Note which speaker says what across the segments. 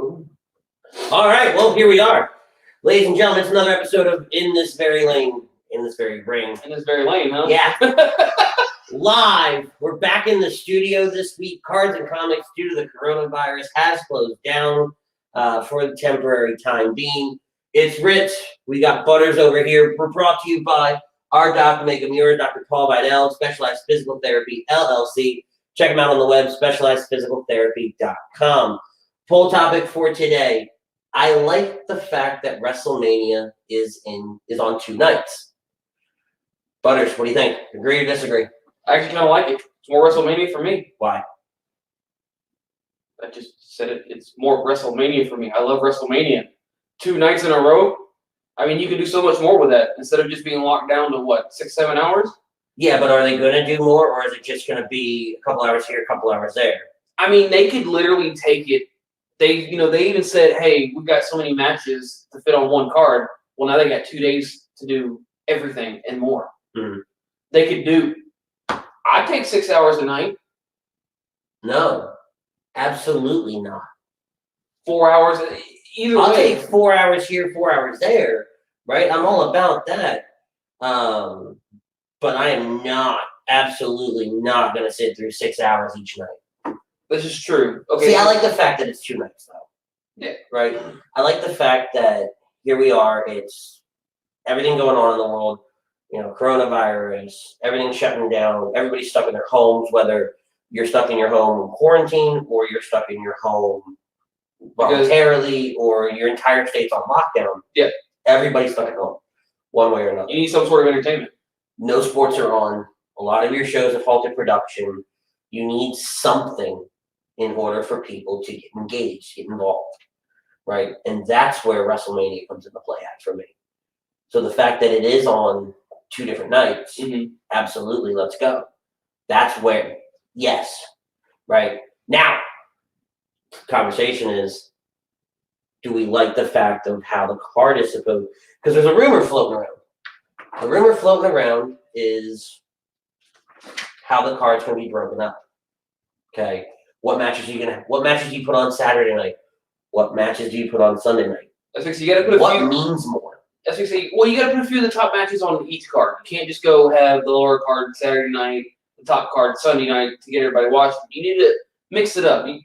Speaker 1: Ooh. All right, well, here we are. Ladies and gentlemen, it's another episode of In This Very Lane, In This Very Ring.
Speaker 2: In this very lane, huh?
Speaker 1: Yeah. Live. We're back in the studio this week. Cards and Comics, due to the coronavirus, has closed down for the temporary time being. It's Ritz. We got Butters over here. We're brought to you by our doc, make them yours, Dr. Paul Vidal, Specialized Physical Therapy, LLC. Check them out on the web, specializedphysicaltherapy.com. Poll topic for today. I like the fact that WrestleMania is on 2 nights. Butters, what do you think? Agree or disagree?
Speaker 2: I actually kind of like it. It's more WrestleMania for me.
Speaker 1: Why?
Speaker 2: I just said it. It's more WrestleMania for me. I love WrestleMania. 2 nights in a row. I mean, you can do so much more with that instead of just being locked down to what, 6-7 hours?
Speaker 1: Yeah, but are they going to do more, or is it just going to be a couple hours here, a couple hours there?
Speaker 2: I mean, they could literally take it. They even said, "Hey, we've got so many matches to fit on one card." Well, now they got 2 days to do everything and more.
Speaker 1: Mm-hmm.
Speaker 2: They could do. I take 6 hours a night.
Speaker 1: No, absolutely not.
Speaker 2: 4 hours. Either
Speaker 1: I'll
Speaker 2: way.
Speaker 1: take 4 hours here, 4 hours there, right? I'm all about that. But I am absolutely not going to sit through 6 hours each night.
Speaker 2: This is true. Okay.
Speaker 1: See, I like the fact that it's 2 nights, though.
Speaker 2: Yeah.
Speaker 1: Right? I like the fact that here we are, it's everything going on in the world, coronavirus, everything's shutting down, everybody's stuck in their homes, whether you're stuck in your home in quarantine or you're stuck in your home voluntarily or your entire state's on lockdown.
Speaker 2: Yeah.
Speaker 1: Everybody's stuck at home, one way or another.
Speaker 2: You need some sort of entertainment.
Speaker 1: No sports are on. A lot of your shows have halted production. You need something in order for people to get engaged, get involved, right? And that's where WrestleMania comes into play at for me. So the fact that it is on 2 different nights, absolutely, let's go. That's where, yes, right? Now, conversation is, do we like the fact of how the card is supposed, because there's a rumor floating around. The rumor floating around is how the card's going to be broken up. Okay, what matches do you put on Saturday night? What matches do you put on Sunday night?
Speaker 2: That's because you got to put
Speaker 1: what means more.
Speaker 2: That's because you got to put a few of the top matches on each card. You can't just go have the lower card Saturday night, the top card Sunday night to get everybody watching. You need to mix it up. You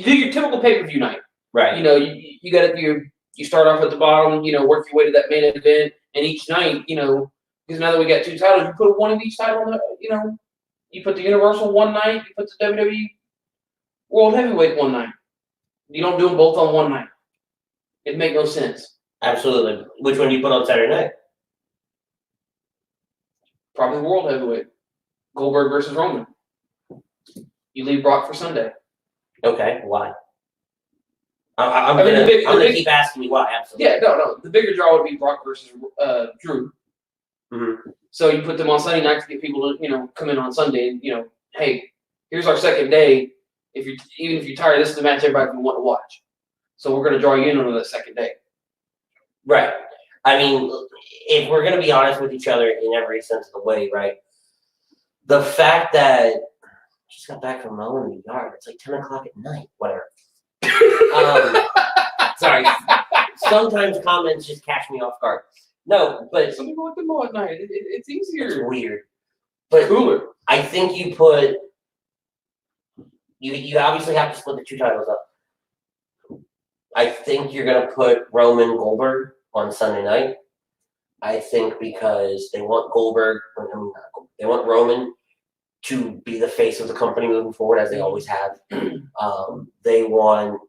Speaker 2: do your typical pay-per-view night.
Speaker 1: Right.
Speaker 2: You got to you start off at the bottom. Work your way to that main event, and each night, because now that we got 2 titles, you put one of each title on the, you put the Universal one night, you put the WWE World Heavyweight one night. You don't do them both on one night. It make no sense.
Speaker 1: Absolutely. Which one do you put on Saturday night?
Speaker 2: Probably World Heavyweight. Goldberg versus Roman. You leave Brock for Sunday.
Speaker 1: Okay, why? I'm gonna keep asking you why. Absolutely.
Speaker 2: Yeah, no. The bigger draw would be Brock versus Drew.
Speaker 1: Mm-hmm.
Speaker 2: So you put them on Sunday night to get people to come in on Sunday and hey, here's our second day. Even if you're tired, this is the match everybody can want to watch. So we're gonna draw you in on the second day.
Speaker 1: Right. I mean, if we're gonna be honest with each other in every sense of the way, right? The fact that I just got back from mowing the yard, it's like 10 o'clock at night, whatever. Sorry. Sometimes comments just catch me off guard. No, but
Speaker 2: some people like to mow at night. It's easier.
Speaker 1: It's weird. But
Speaker 2: cooler.
Speaker 1: I think you obviously have to split the 2 titles up. I think you're gonna put Roman Goldberg on Sunday night. I think because they want they want Roman to be the face of the company moving forward, as they always have. They want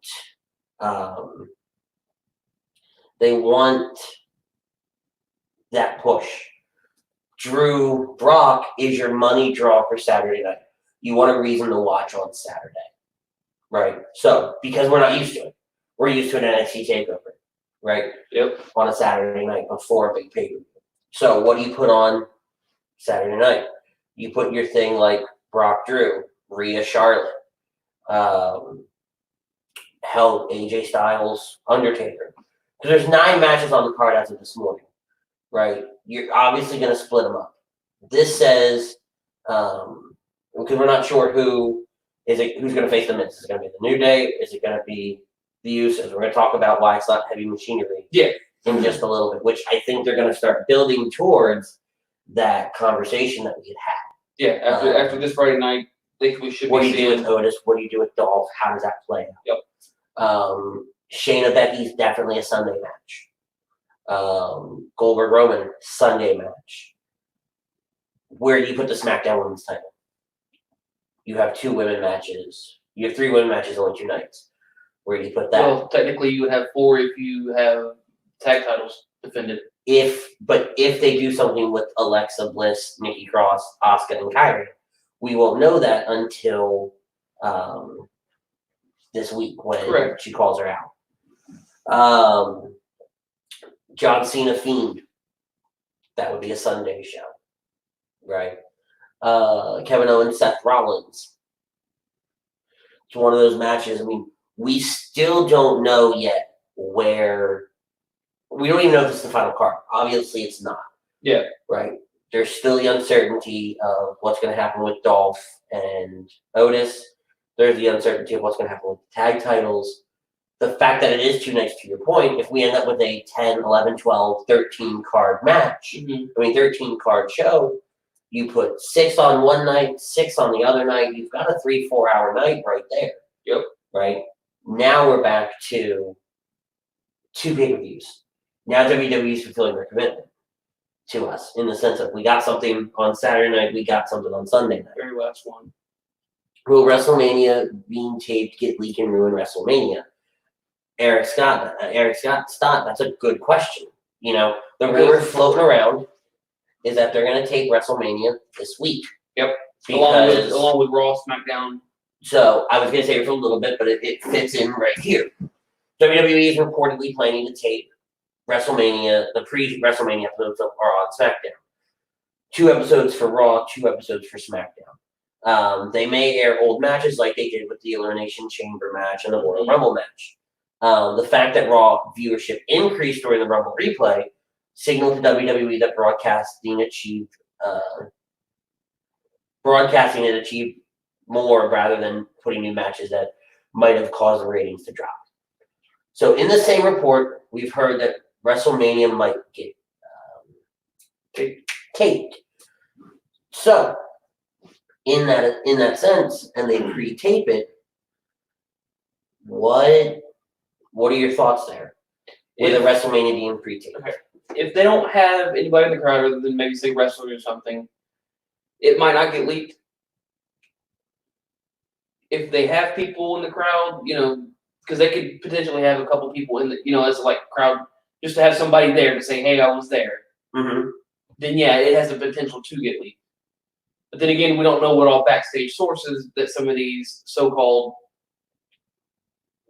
Speaker 1: that push. Drew Brock is your money draw for Saturday night. You want a reason to watch on Saturday, right? So because we're not used to it, we're used to an NXT takeover, right?
Speaker 2: Yep.
Speaker 1: On a Saturday night before a big pay-per-view. So what do you put on Saturday night? You put your thing like Brock Drew, Rhea Charlotte, AJ Styles, Undertaker. Because there's 9 matches on the card as of this morning, right? You're obviously going to split them up. This says, because we're not sure who's going to face the Miz. Is it going to be the New Day? Is it going to be the Usos. We're going to talk about why it's not heavy machinery in just a little bit, which I think they're going to start building towards that conversation that we had.
Speaker 2: Yeah, after this Friday night, I think we should
Speaker 1: what
Speaker 2: be
Speaker 1: do you do with Otis? What do you do with Dolph? How does that play?
Speaker 2: Yep.
Speaker 1: Shayna Becky's definitely a Sunday match. Goldberg Roman, Sunday match. Where do you put the SmackDown Women's title? You have 2 women matches. You have 3 women matches, only 2 nights. Where do you put that?
Speaker 2: Well, technically, you would have 4 if you have tag titles defended.
Speaker 1: If they do something with Alexa Bliss, Nikki Cross, Asuka, and Kyrie, we won't know that until this week when she calls her out. John Cena Fiend, that would be a Sunday show, right? Kevin Owens, Seth Rollins. It's one of those matches. I mean, we still don't know yet where. We don't even know if this is the final card. Obviously, it's not.
Speaker 2: Yeah.
Speaker 1: Right. There's still the uncertainty of what's going to happen with Dolph and Otis. There's the uncertainty of what's going to happen with the tag titles. The fact that it is 2 nights, to your point, if we end up with a 10, 11, 12, 13 card match, 13 card show, you put 6 on one night, 6 on the other night, you've got a 3-4 hour night right there.
Speaker 2: Yep.
Speaker 1: Right? Now we're back to 2 pay-per-views. Now WWE is fulfilling their commitment to us in the sense of we got something on Saturday night, we got something on Sunday night.
Speaker 2: Very last one.
Speaker 1: Will WrestleMania being taped get leak and ruin WrestleMania? Eric Scott, that's a good question. You know, the rumor floating around is that they're going to tape WrestleMania this week.
Speaker 2: Yep.
Speaker 1: Because,
Speaker 2: along with Raw, SmackDown.
Speaker 1: So I was going to say it for a little bit, but it fits in right here. WWE is reportedly planning to tape WrestleMania, the pre-WrestleMania episodes are on SmackDown. 2 episodes for Raw, 2 episodes for SmackDown. They may air old matches like they did with the Elimination Chamber match and the Royal Rumble match. The fact that Raw viewership increased during the Rumble replay signaled to WWE that broadcasting had achieved more rather than putting new matches that might have caused the ratings to drop. So in the same report, we've heard that WrestleMania might get taped. So in that sense, and they pre-tape it, what are your thoughts there? With the WrestleMania being pre-taped?
Speaker 2: Okay. If they don't have anybody in the crowd other than maybe say wrestlers or something, it might not get leaked. If they have people in the crowd, you know, because they could potentially have a couple people in the, you know, as like crowd, just to have somebody there to say, hey, I was there.
Speaker 1: Mm-hmm.
Speaker 2: Then yeah, it has the potential to get leaked. But then again, we don't know what all backstage sources that some of these so-called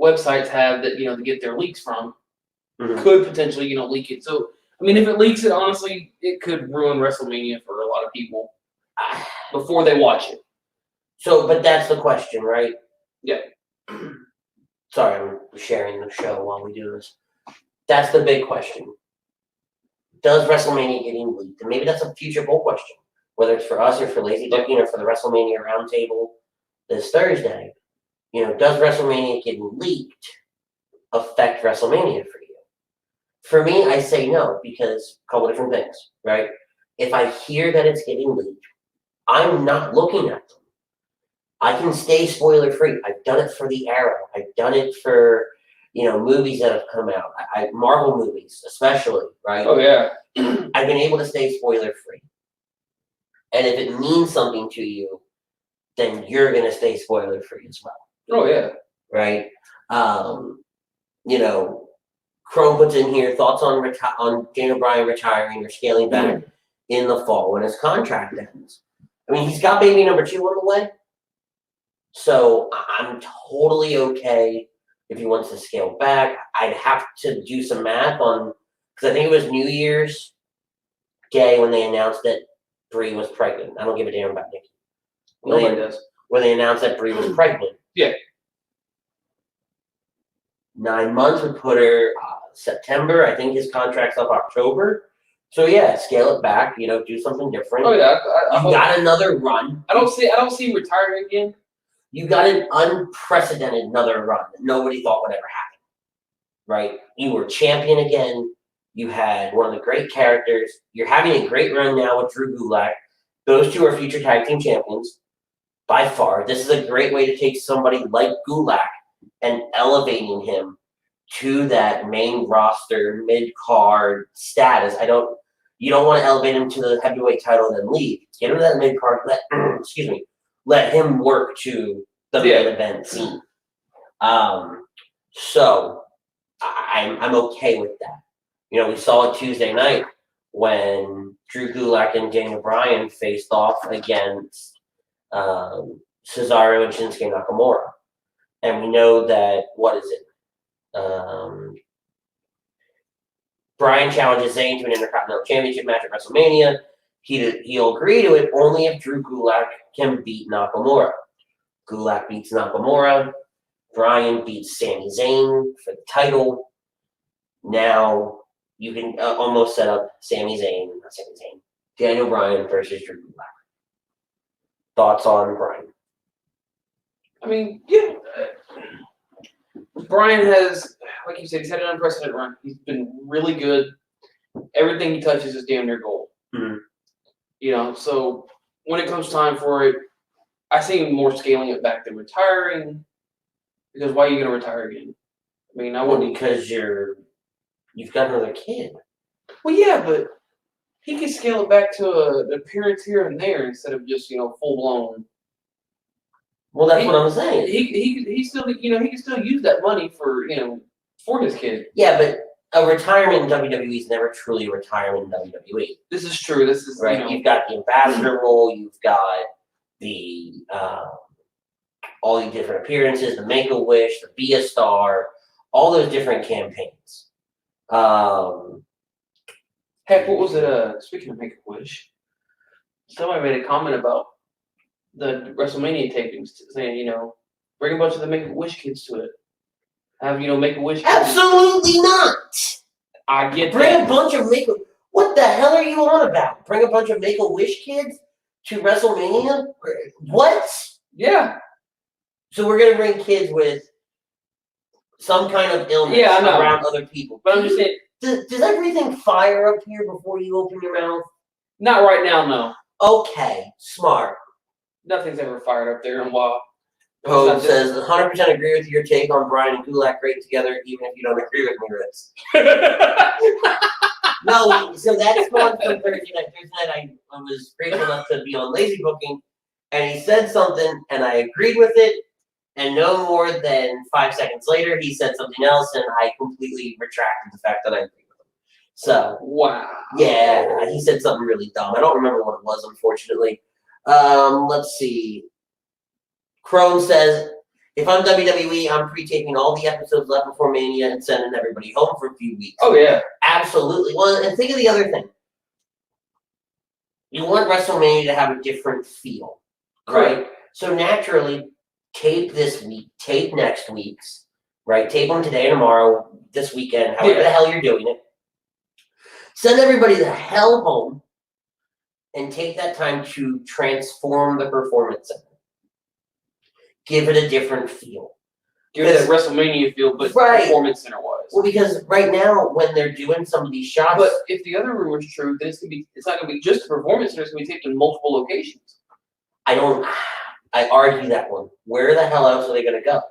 Speaker 2: websites have that, you know, to get their leaks from could potentially, you know, leak it. So, I mean, if it leaks it, honestly, it could ruin WrestleMania for a lot of people before they watch it.
Speaker 1: So, but that's the question, right?
Speaker 2: Yeah.
Speaker 1: Sorry, I'm sharing the show while we do this. That's the big question. Does WrestleMania getting leaked? And maybe that's a future poll question, whether it's for us or for Lazy Ducking or for the WrestleMania Roundtable this Thursday. You know, does WrestleMania getting leaked affect WrestleMania for you? For me, I say no, because a couple different things, right? If I hear that it's getting leaked, I'm not looking at them. I can stay spoiler free. I've done it for The Arrow. I've done it for, you know, movies that have come out. Marvel movies, especially, right?
Speaker 2: Oh, yeah.
Speaker 1: I've been able to stay spoiler free. And if it means something to you, then you're going to stay spoiler free as well.
Speaker 2: Oh, yeah.
Speaker 1: Right? You know, Chrome puts in here thoughts on Daniel Bryan retiring or scaling back in the fall when his contract ends. I mean, he's got baby number 2 on the way. So I'm totally okay if he wants to scale back. I'd have to do some math on, because I think it was New Year's Day when they announced that Brie was pregnant. I don't give a damn about Nikki.
Speaker 2: Nobody does.
Speaker 1: When they announced that Brie was pregnant.
Speaker 2: Yeah.
Speaker 1: 9 months would put her September. I think his contract's up October. So yeah, scale it back. You know, do something different.
Speaker 2: Oh yeah.
Speaker 1: You got another run.
Speaker 2: I don't see him retiring again.
Speaker 1: You got an unprecedented another run that nobody thought would ever happen. right? You were champion again. You had one of the great characters. You're having a great run now with Drew Gulak. Those two are future tag team champions by far. This is a great way to take somebody like Gulak and elevating him to that main roster mid-card status. You don't want to elevate him to the heavyweight title and then leave. Get him to that mid-card. Let him work to the main event scene. So I'm okay with that. You know, we saw it Tuesday night when Drew Gulak and Daniel Bryan faced off against Cesaro and Shinsuke Nakamura. And we know that, Bryan challenges Zayn to an Intercontinental Championship match at WrestleMania. He'll agree to it only if Drew Gulak can beat Nakamura. Gulak beats Nakamura. Bryan beats Sami Zayn for the title. Now you can almost set up Daniel Bryan versus Drew Gulak. Thoughts on Bryan?
Speaker 2: I mean, yeah. Bryan has, like you said, he's had an unprecedented run. He's been really good. Everything he touches is damn near gold.
Speaker 1: Mm-hmm.
Speaker 2: You know, so when it comes time for it, I see him more scaling it back than retiring. Because why are you going to retire again? I mean,
Speaker 1: because you've got another kid.
Speaker 2: Well, yeah, but he can scale it back to an appearance here and there instead of just, full blown.
Speaker 1: Well, that's what I'm saying.
Speaker 2: He still, he can still use that money for his kid.
Speaker 1: Yeah, but a retirement in WWE is never truly a retirement in WWE.
Speaker 2: This is true. This is
Speaker 1: right. You've got the ambassador role. You've got the all the different appearances, the Make-A-Wish, the Be a Star, all those different campaigns.
Speaker 2: Heck, what was it? Speaking of Make-A-Wish, somebody made a comment about the WrestleMania tapings, saying, bring a bunch of the Make-A-Wish kids to it. Have, Make-A-Wish kids.
Speaker 1: Absolutely not.
Speaker 2: I get
Speaker 1: Bring
Speaker 2: that.
Speaker 1: a bunch of What the hell are you on about? Bring a bunch of Make-A-Wish kids to WrestleMania? What?
Speaker 2: Yeah.
Speaker 1: So we're going to bring kids with some kind of illness around other people.
Speaker 2: But I'm just saying.
Speaker 1: Does everything fire up here before you open your mouth?
Speaker 2: Not right now, no.
Speaker 1: Okay, smart.
Speaker 2: Nothing's ever fired up there in a while.
Speaker 1: Poe says, 100% agree with your take on Bryan and Gulak great together, even if you don't agree with me, Ritz. No, so that's gone from Thursday night. Thursday night, I was grateful enough to be on Lazy Booking, and he said something, and I agreed with it, and no more than 5 seconds later, he said something else, and I completely retracted the fact that I agreed with him. So,
Speaker 2: wow.
Speaker 1: Yeah, he said something really dumb. I don't remember what it was, unfortunately. Let's see. Crone says, if I'm WWE, I'm pre-taping all the episodes left before Mania and sending everybody home for a few weeks.
Speaker 2: Oh, yeah.
Speaker 1: Absolutely. Well, and think of the other thing. You want WrestleMania to have a different feel, right? So naturally, tape this week, tape next week's, right? Tape them today, tomorrow, this weekend, however the hell you're doing it. Send everybody the hell home and take that time to transform the Performance Center. Give it a different feel.
Speaker 2: Give it that WrestleMania feel, but Performance Center wise.
Speaker 1: Well, because right now, when they're doing some of these shots.
Speaker 2: But if the other rumor is true, then it's not going to be just the Performance Center, it's going to be taped in multiple locations.
Speaker 1: I argue that one. Where the hell else are they going to go?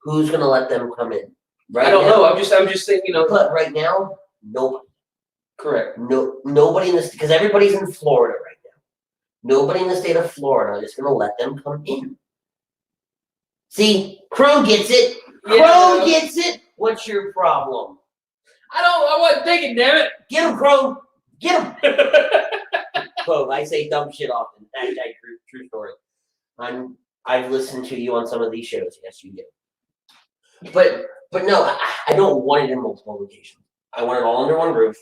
Speaker 1: Who's going to let them come in?
Speaker 2: I don't know. I'm just saying,
Speaker 1: But right now, nobody.
Speaker 2: Correct.
Speaker 1: Nobody in this, because everybody's in Florida right now. Nobody in the state of Florida is going to let them come in. See, Crow gets it. Crow gets it. What's your problem?
Speaker 2: I wasn't thinking, damn it.
Speaker 1: Get him, Crow. Get him. Crow, I say dumb shit often. True story. I've listened to you on some of these shows. Yes, you do. But no, I don't want it in multiple locations. I want it all under one roof.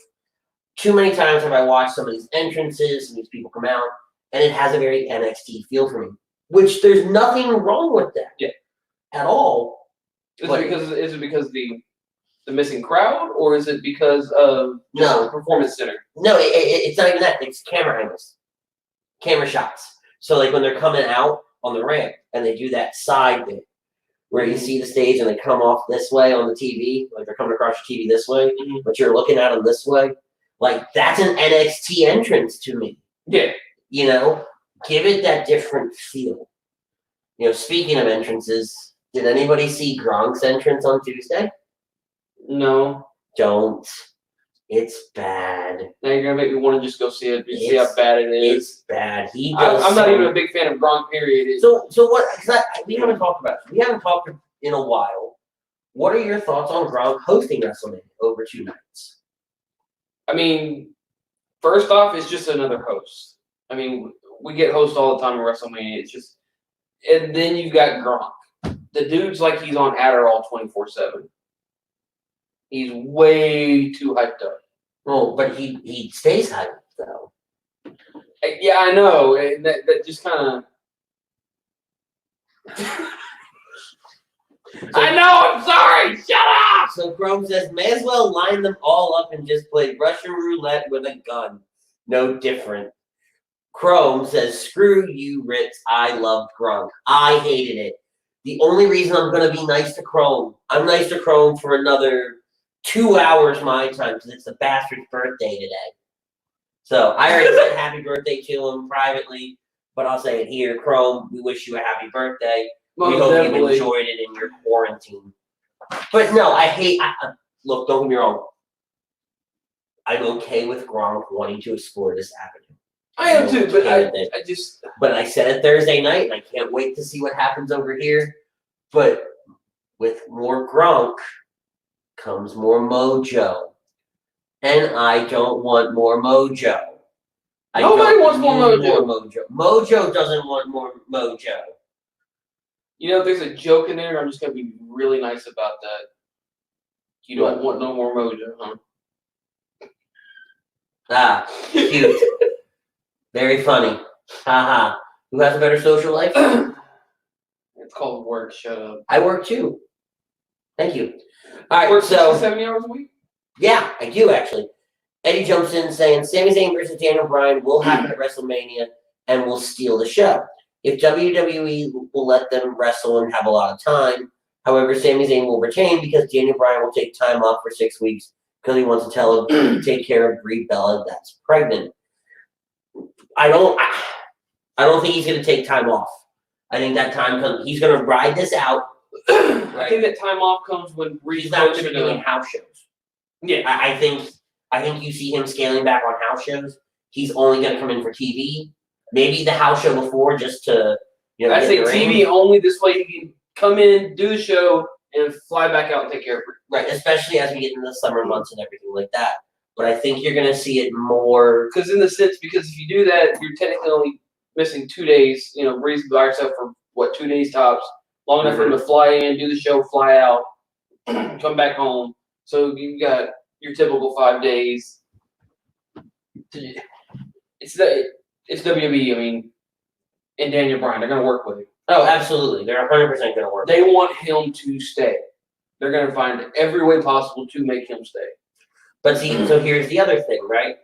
Speaker 1: Too many times have I watched some of these entrances and these people come out, and it has a very NXT feel for me. Which there's nothing wrong with that.
Speaker 2: Yeah.
Speaker 1: At all.
Speaker 2: Is it because the missing crowd, or is it because of the Performance Center? No,
Speaker 1: it's not even that. It's camera angles. Camera shots. So like when they're coming out on the ramp and they do that side bit, where you see the stage and they come off this way on the TV, like they're coming across your TV this way, but you're looking at them this way. Like, that's an NXT entrance to me.
Speaker 2: Yeah.
Speaker 1: You know, give it that different feel. You know, speaking of entrances, did anybody see Gronk's entrance on Tuesday?
Speaker 2: No.
Speaker 1: Don't. It's bad.
Speaker 2: Now you're gonna make me want to just go see it. Just see how bad it is.
Speaker 1: It's bad.
Speaker 2: I'm not even a big fan of Gronk. Period.
Speaker 1: So what? Because we haven't talked about it. We haven't talked in a while. What are your thoughts on Gronk hosting WrestleMania over 2 nights?
Speaker 2: I mean, first off, it's just another host. I mean, we get hosts all the time in WrestleMania. It's just, and then you've got Gronk. The dude's like he's on Adderall 24/7. He's way too hyped up.
Speaker 1: Well, but he stays hyped though.
Speaker 2: Yeah, I know. And that just kind of. I know. I'm sorry. Shut up.
Speaker 1: So Chrome says, may as well line them all up and just play Russian roulette with a gun. No different. Chrome says, screw you, Ritz. I loved Gronk. I hated it. The only reason I'm going to be nice to Chrome, I'm nice to Chrome for another 2 hours my time because it's the bastard's birthday today. So I already said happy birthday to him privately, but I'll say it here. Chrome, we wish you a happy birthday. We hope you enjoyed it in your quarantine. But no, look, don't get me wrong. I'm okay with Gronk wanting to explore this avenue.
Speaker 2: I am too, but I just.
Speaker 1: But I said it Thursday night, and I can't wait to see what happens over here. But with more Gronk comes more mojo. And I don't want more mojo.
Speaker 2: Nobody wants more mojo.
Speaker 1: Mojo doesn't want more mojo.
Speaker 2: You know, if there's a joke in there, I'm just going to be really nice about that. You don't want no more mojo, huh?
Speaker 1: Ah, cute. Very funny. Haha. Who has a better social life?
Speaker 2: It's called work. Shut up.
Speaker 1: I work too. Thank you. All right,
Speaker 2: work
Speaker 1: so
Speaker 2: 70 hours a week?
Speaker 1: Yeah, I do actually. Eddie jumps in saying Sami Zayn versus Daniel Bryan will happen at WrestleMania and will steal the show. If WWE will let them wrestle and have a lot of time, however, Sami Zayn will retain because Daniel Bryan will take time off for 6 weeks because he wants to take care of Brie Bella that's pregnant. I don't think he's going to take time off. I think that time comes. He's going to ride this out. Right?
Speaker 2: I think that time off comes when
Speaker 1: Bree's not going to be doing house shows.
Speaker 2: Yeah,
Speaker 1: I think you see him scaling back on house shows. He's only going to come in for TV. Maybe the house show before, just to
Speaker 2: I say TV only. This way he can come in, do the show, and fly back out and take care of it.
Speaker 1: Right, especially as we get into the summer months and everything like that. But I think you're going to see it more.
Speaker 2: Because if you do that, you're technically only missing 2 days. You know, Breeze by herself for 2 days tops. Long enough for him to fly in, do the show, fly out, come back home. So you got your typical 5 days. It's WWE. I mean, and Daniel Bryan, they're going to work with him.
Speaker 1: Oh, absolutely, they're 100% going to work.
Speaker 2: They want him to stay. They're going to find every way possible to make him stay.
Speaker 1: But see, so here's the other thing, right?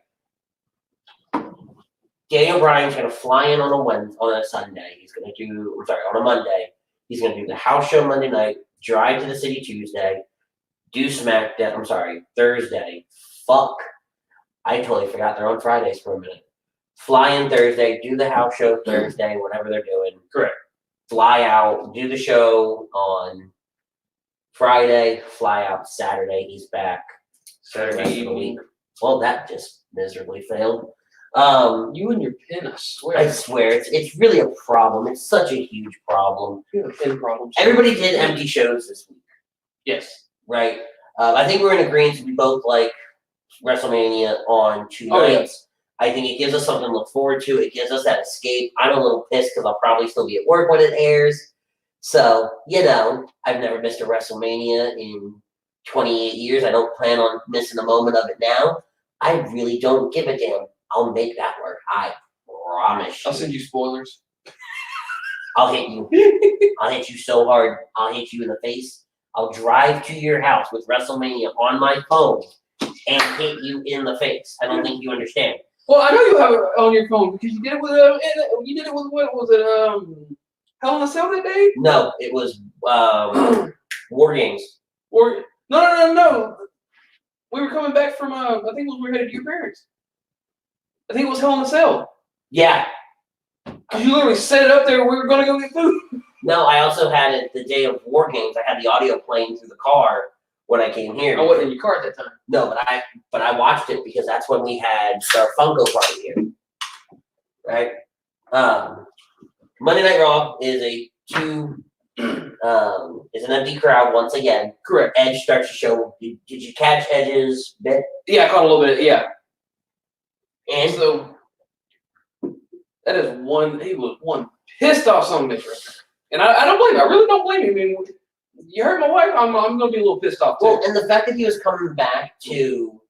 Speaker 1: Daniel Bryan's going to fly in on a Sunday. On a Monday. He's going to do the house show Monday night, drive to the city Tuesday, do Thursday. Fuck. I totally forgot they're on Fridays for a minute. Fly in Thursday, do the house show Thursday, whatever they're doing.
Speaker 2: Correct.
Speaker 1: Fly out, do the show on Friday, fly out Saturday, he's back.
Speaker 2: Saturday
Speaker 1: of the week. Well, that just miserably failed.
Speaker 2: You and your pin, I swear.
Speaker 1: It's really a problem. It's such a huge problem.
Speaker 2: You have a pin problem.
Speaker 1: Everybody did empty shows this week.
Speaker 2: Yes.
Speaker 1: Right. I think we're in agreement. We both like WrestleMania on 2 nights. Yeah. I think it gives us something to look forward to. It gives us that escape. I'm a little pissed because I'll probably still be at work when it airs. So, I've never missed a WrestleMania in 28 years. I don't plan on missing a moment of it now. I really don't give a damn. I'll make that work. I promise you.
Speaker 2: I'll send you spoilers.
Speaker 1: I'll hit you. I'll hit you so hard. I'll hit you in the face. I'll drive to your house with WrestleMania on my phone and hit you in the face. I don't think you understand.
Speaker 2: Well, I know you have it on your phone because you did it with what was it? Hell in a Cell that day?
Speaker 1: No, it was War Games.
Speaker 2: Or no. We were coming back from I think it was we were headed to your parents. I think it was Hell in a Cell.
Speaker 1: Yeah.
Speaker 2: Because you literally set it up there. We were gonna go get food.
Speaker 1: No, I also had it the day of War Games. I had the audio playing through the car when I came here.
Speaker 2: I wasn't in your car at that time.
Speaker 1: No, but I watched it because that's when we had our Funko party here. Right? Monday Night Raw is is an empty crowd once again.
Speaker 2: Correct.
Speaker 1: Edge starts to show. Did you catch Edge's bit?
Speaker 2: Yeah, I caught a little bit. Yeah.
Speaker 1: And
Speaker 2: So that is one. He was one pissed off son of a bitch, and I don't blame him. I really don't blame him. I mean, you heard my wife. I'm gonna be a little pissed off too.
Speaker 1: Well, and the fact that he was coming back to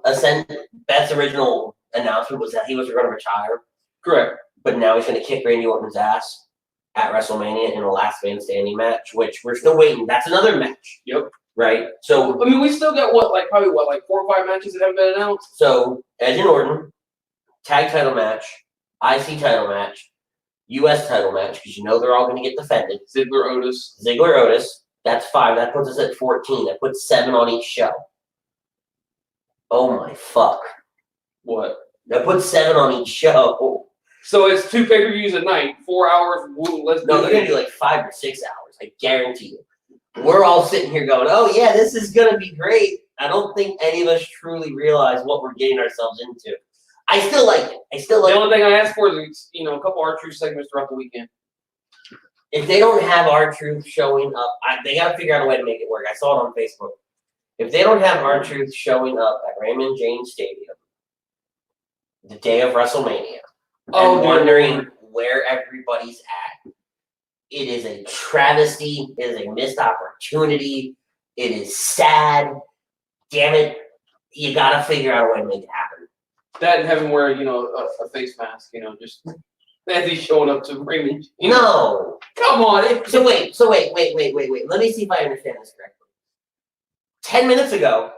Speaker 1: ascend. Beth's original announcement was that he was going to retire.
Speaker 2: Correct.
Speaker 1: But now he's going to kick Randy Orton's ass at WrestleMania in a last man standing match, which we're still waiting. That's another match.
Speaker 2: Yep.
Speaker 1: Right? So,
Speaker 2: I mean, we still got probably 4 or 5 matches that haven't been announced?
Speaker 1: So, Edge and Orton, tag title match, IC title match, US title match, because you know they're all going to get defended.
Speaker 2: Ziggler Otis.
Speaker 1: That's 5. That puts us at 14. That puts 7 on each show. Oh my fuck.
Speaker 2: What?
Speaker 1: That puts 7 on each show.
Speaker 2: So it's 2 pay-per-views a night, 4 hours. Let's
Speaker 1: No, they're going to do like 5 or 6 hours. I guarantee you. We're all sitting here going, oh yeah, this is going to be great. I don't think any of us truly realize what we're getting ourselves into. I still like it.
Speaker 2: The only thing I ask for is, a couple R-Truth segments throughout the weekend.
Speaker 1: If they don't have R-Truth showing up, they got to figure out a way to make it work. I saw it on Facebook. If they don't have R-Truth showing up at Raymond James Stadium the day of WrestleMania, and wondering where everybody's at, it is a travesty. It is a missed opportunity. It is sad. Damn it. You got to figure out a way to make it happen.
Speaker 2: That and having wear, a face mask, just as he's showing up to Raymond.
Speaker 1: No.
Speaker 2: Come on.
Speaker 1: So wait. Let me see if I understand this correctly. 10 minutes ago,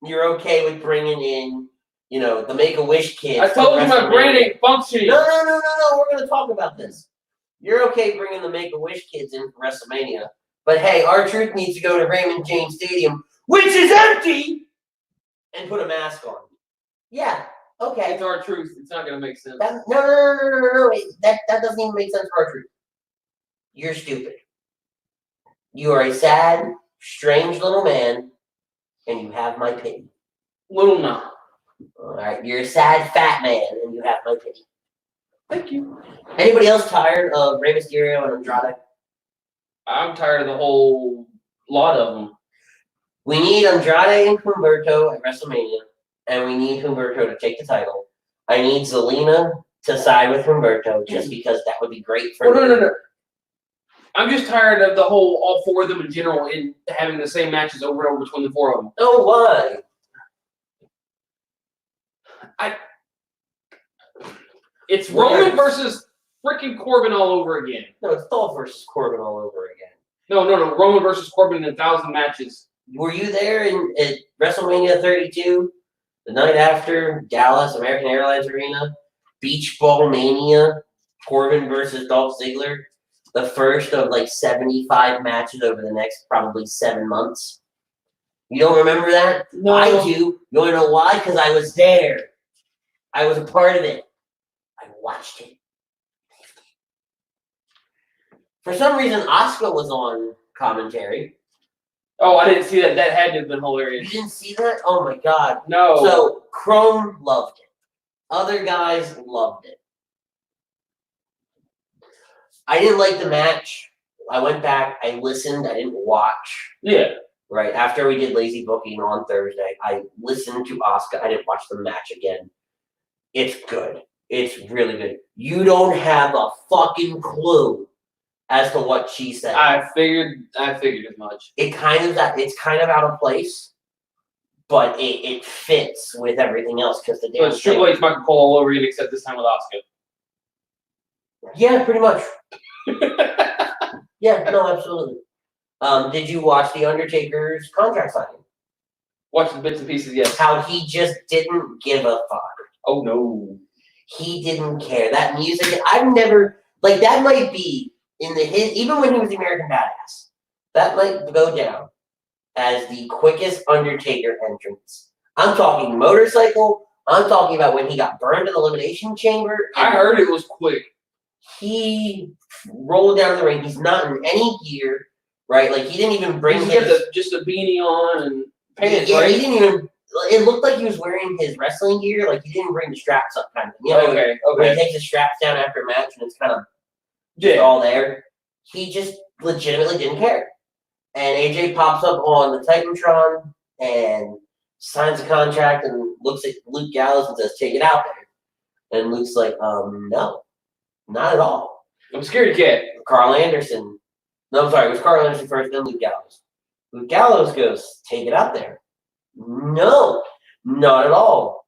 Speaker 1: you're okay with bringing in, the Make-A-Wish kids.
Speaker 2: I told you my brain ain't functioning.
Speaker 1: No. We're going to talk about this. You're okay bringing the Make-A-Wish kids in for WrestleMania. But hey, R-Truth needs to go to Raymond James Stadium, which is empty, and put a mask on. Yeah, okay.
Speaker 2: It's R-Truth. It's not going to make sense.
Speaker 1: No. That doesn't even make sense for R-Truth. You're stupid. You are a sad, strange little man, and you have my pity.
Speaker 2: Little no.
Speaker 1: All right, you're a sad, fat man, and you have my pity.
Speaker 2: Thank you.
Speaker 1: Anybody else tired of Rey Mysterio and Andrade?
Speaker 2: I'm tired of the whole lot of them.
Speaker 1: We need Andrade and Humberto at WrestleMania, and we need Humberto to take the title. I need Zelina to side with Humberto just because that would be great for
Speaker 2: me. No. I'm just tired of the whole all 4 of them in general and having the same matches over and over between the 4 of them.
Speaker 1: Oh, why?
Speaker 2: It's Roman versus freaking Corbin all over again.
Speaker 1: No, it's Dolph versus Corbin all over again.
Speaker 2: No. Roman versus Corbin in 1,000 matches.
Speaker 1: Were you there at WrestleMania 32, the night after Dallas American Airlines Arena, Beach Ball Mania, Corbin versus Dolph Ziggler, the first of like 75 matches over the next probably 7 months? You don't remember that?
Speaker 2: No.
Speaker 1: I do. You want to know why? Because I was there. I was a part of it. I watched it. For some reason, Asuka was on commentary.
Speaker 2: Oh, I didn't see that. That had to have been hilarious.
Speaker 1: You didn't see that? Oh my god.
Speaker 2: No.
Speaker 1: So Chrome loved it. Other guys loved it. I didn't like the match. I went back. I listened. I didn't watch.
Speaker 2: Yeah.
Speaker 1: Right after we did lazy booking on Thursday, I listened to Asuka. I didn't watch the match again. It's good. It's really good. You don't have a fucking clue as to what she said.
Speaker 2: I figured as much.
Speaker 1: It's kind of out of place, but it fits with everything else because the
Speaker 2: So it's Triple H, Michael Cole all over again, except this time with Asuka.
Speaker 1: Yeah, pretty much. Yeah, no, absolutely. Did you watch The Undertaker's contract signing?
Speaker 2: Watch the bits and pieces, yes.
Speaker 1: How he just didn't give a fuck.
Speaker 2: Oh, no.
Speaker 1: He didn't care. That music, I've never, that might be even when he was the American Badass, that might go down as the quickest Undertaker entrance. I'm talking motorcycle. I'm talking about when he got burned in the Elimination Chamber.
Speaker 2: I heard it was quick.
Speaker 1: He rolled down the ring. He's not in any gear, right? Like, he didn't even bring
Speaker 2: just a beanie on and pants,
Speaker 1: yeah,
Speaker 2: right?
Speaker 1: he didn't even. It looked like he was wearing his wrestling gear. Like, he didn't bring the straps up, kind of thing. You know,
Speaker 2: Okay.
Speaker 1: when he takes the straps down after a match and it's kind of just all there. He just legitimately didn't care. And AJ pops up on the Titantron and signs a contract and looks at Luke Gallows and says, "Take it out there." And Luke's like, no, not at all.
Speaker 2: I'm scared cat.
Speaker 1: Carl Anderson. No, I'm sorry, it was Carl Anderson first, then Luke Gallows. Luke Gallows goes, "Take it out there." No, not at all.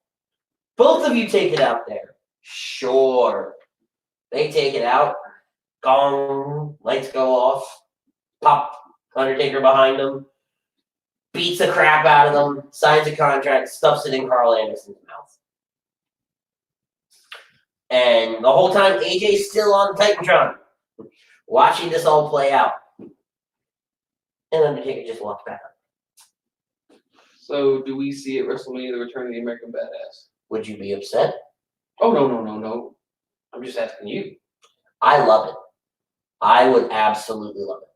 Speaker 1: Both of you take it out there. Sure. They take it out. Gong, lights go off. Pop, Undertaker behind them. Beats the crap out of them. Signs a contract. Stuffs it in Carl Anderson's mouth. And the whole time, AJ's still on Titantron, watching this all play out. And Undertaker just walks back up.
Speaker 2: So, do we see at WrestleMania the return of the American Badass?
Speaker 1: Would you be upset?
Speaker 2: Oh, no. I'm just asking you.
Speaker 1: I love it. I would absolutely love it.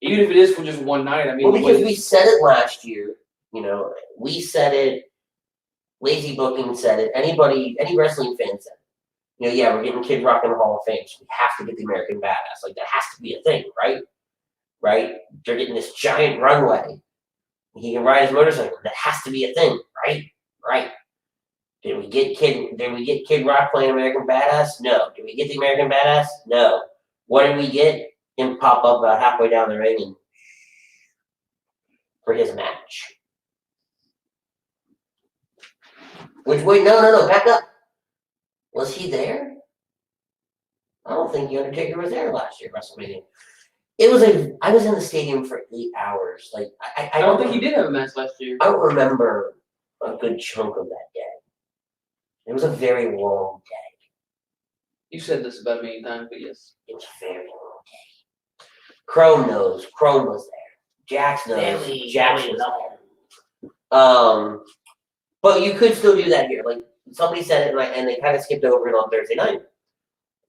Speaker 2: Even if it is for just one night, I mean.
Speaker 1: Well, because we said it last year, you know, we said it, Lazy Booking said it, any wrestling fan said it. You know, yeah, we're getting Kid Rock in the Hall of Fame, so we have to get the American Badass. Like, that has to be a thing, right? Right? They're getting this giant runway. He can ride his motorcycle. That has to be a thing, right? Right. Did we get Kid Rock playing American Badass? No. Did we get the American Badass? No. What did we get? Him pop up about halfway down the ring and for his match. Wait, no, back up. Was he there? I don't think the Undertaker was there last year at WrestleMania. I was in the stadium for 8 hours. Like,
Speaker 2: I don't think he did have a match last year.
Speaker 1: I don't remember a good chunk of that day. It was a very long day.
Speaker 2: You've said this about many times, but yes.
Speaker 1: It was a very long day. Chrome knows. Chrome was there. Jax knows. Jax was there. But you could still do that here. Like, somebody said it, and they kind of skipped over it on Thursday night.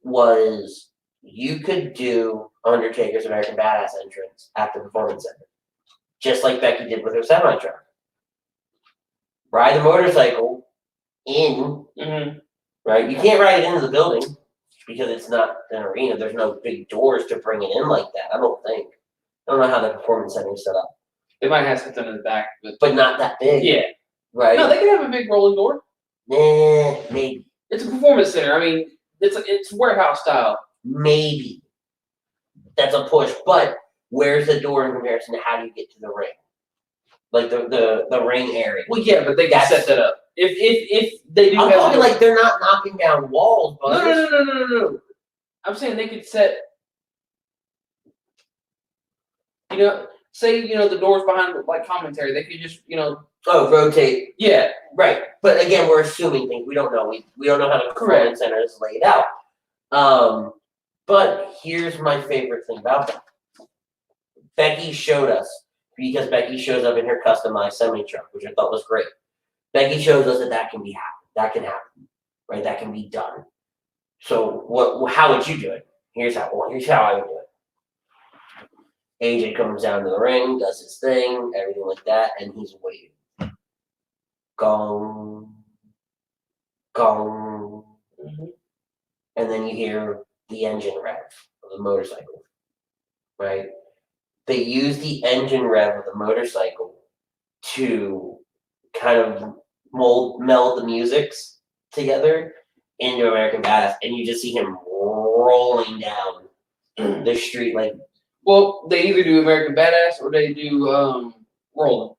Speaker 1: Was you could do Undertaker's American Badass entrance at the Performance Center, just like Becky did with her semi-truck. Ride the motorcycle in, right? You can't ride it into the building because it's not an arena. There's no big doors to bring it in like that. I don't think. I don't know how the Performance Center is set up.
Speaker 2: They might have something in the back,
Speaker 1: but not that big.
Speaker 2: Yeah.
Speaker 1: Right.
Speaker 2: No, they can have a big rolling door.
Speaker 1: Maybe.
Speaker 2: It's a Performance Center. I mean, it's warehouse style.
Speaker 1: Maybe. That's a push, but where's the door in comparison to how do you get to the ring? Like the ring area.
Speaker 2: Well, yeah, but they can set that up. If they do,
Speaker 1: I'm talking like they're not knocking down walls, but
Speaker 2: no. I'm saying they could set. You know, say the doors behind like commentary. They could just
Speaker 1: rotate.
Speaker 2: Yeah,
Speaker 1: right. But again, we're assuming things. We don't know. We don't know how the Performance Center is laid out. But here's my favorite thing about that. Becky showed us, because Becky shows up in her customized semi-truck, which I thought was great. Becky shows us that can be happened. That can happen, right? That can be done. So how would you do it? Here's how I would do it. AJ comes down to the ring, does his thing, everything like that, and he's waiting. Gong, gong. And then you hear the engine rev of the motorcycle, right? They use the engine rev of the motorcycle to kind of meld the musics together into American Badass, and you just see him rolling down the street like.
Speaker 2: Well, they either do American Badass or they do Rolling.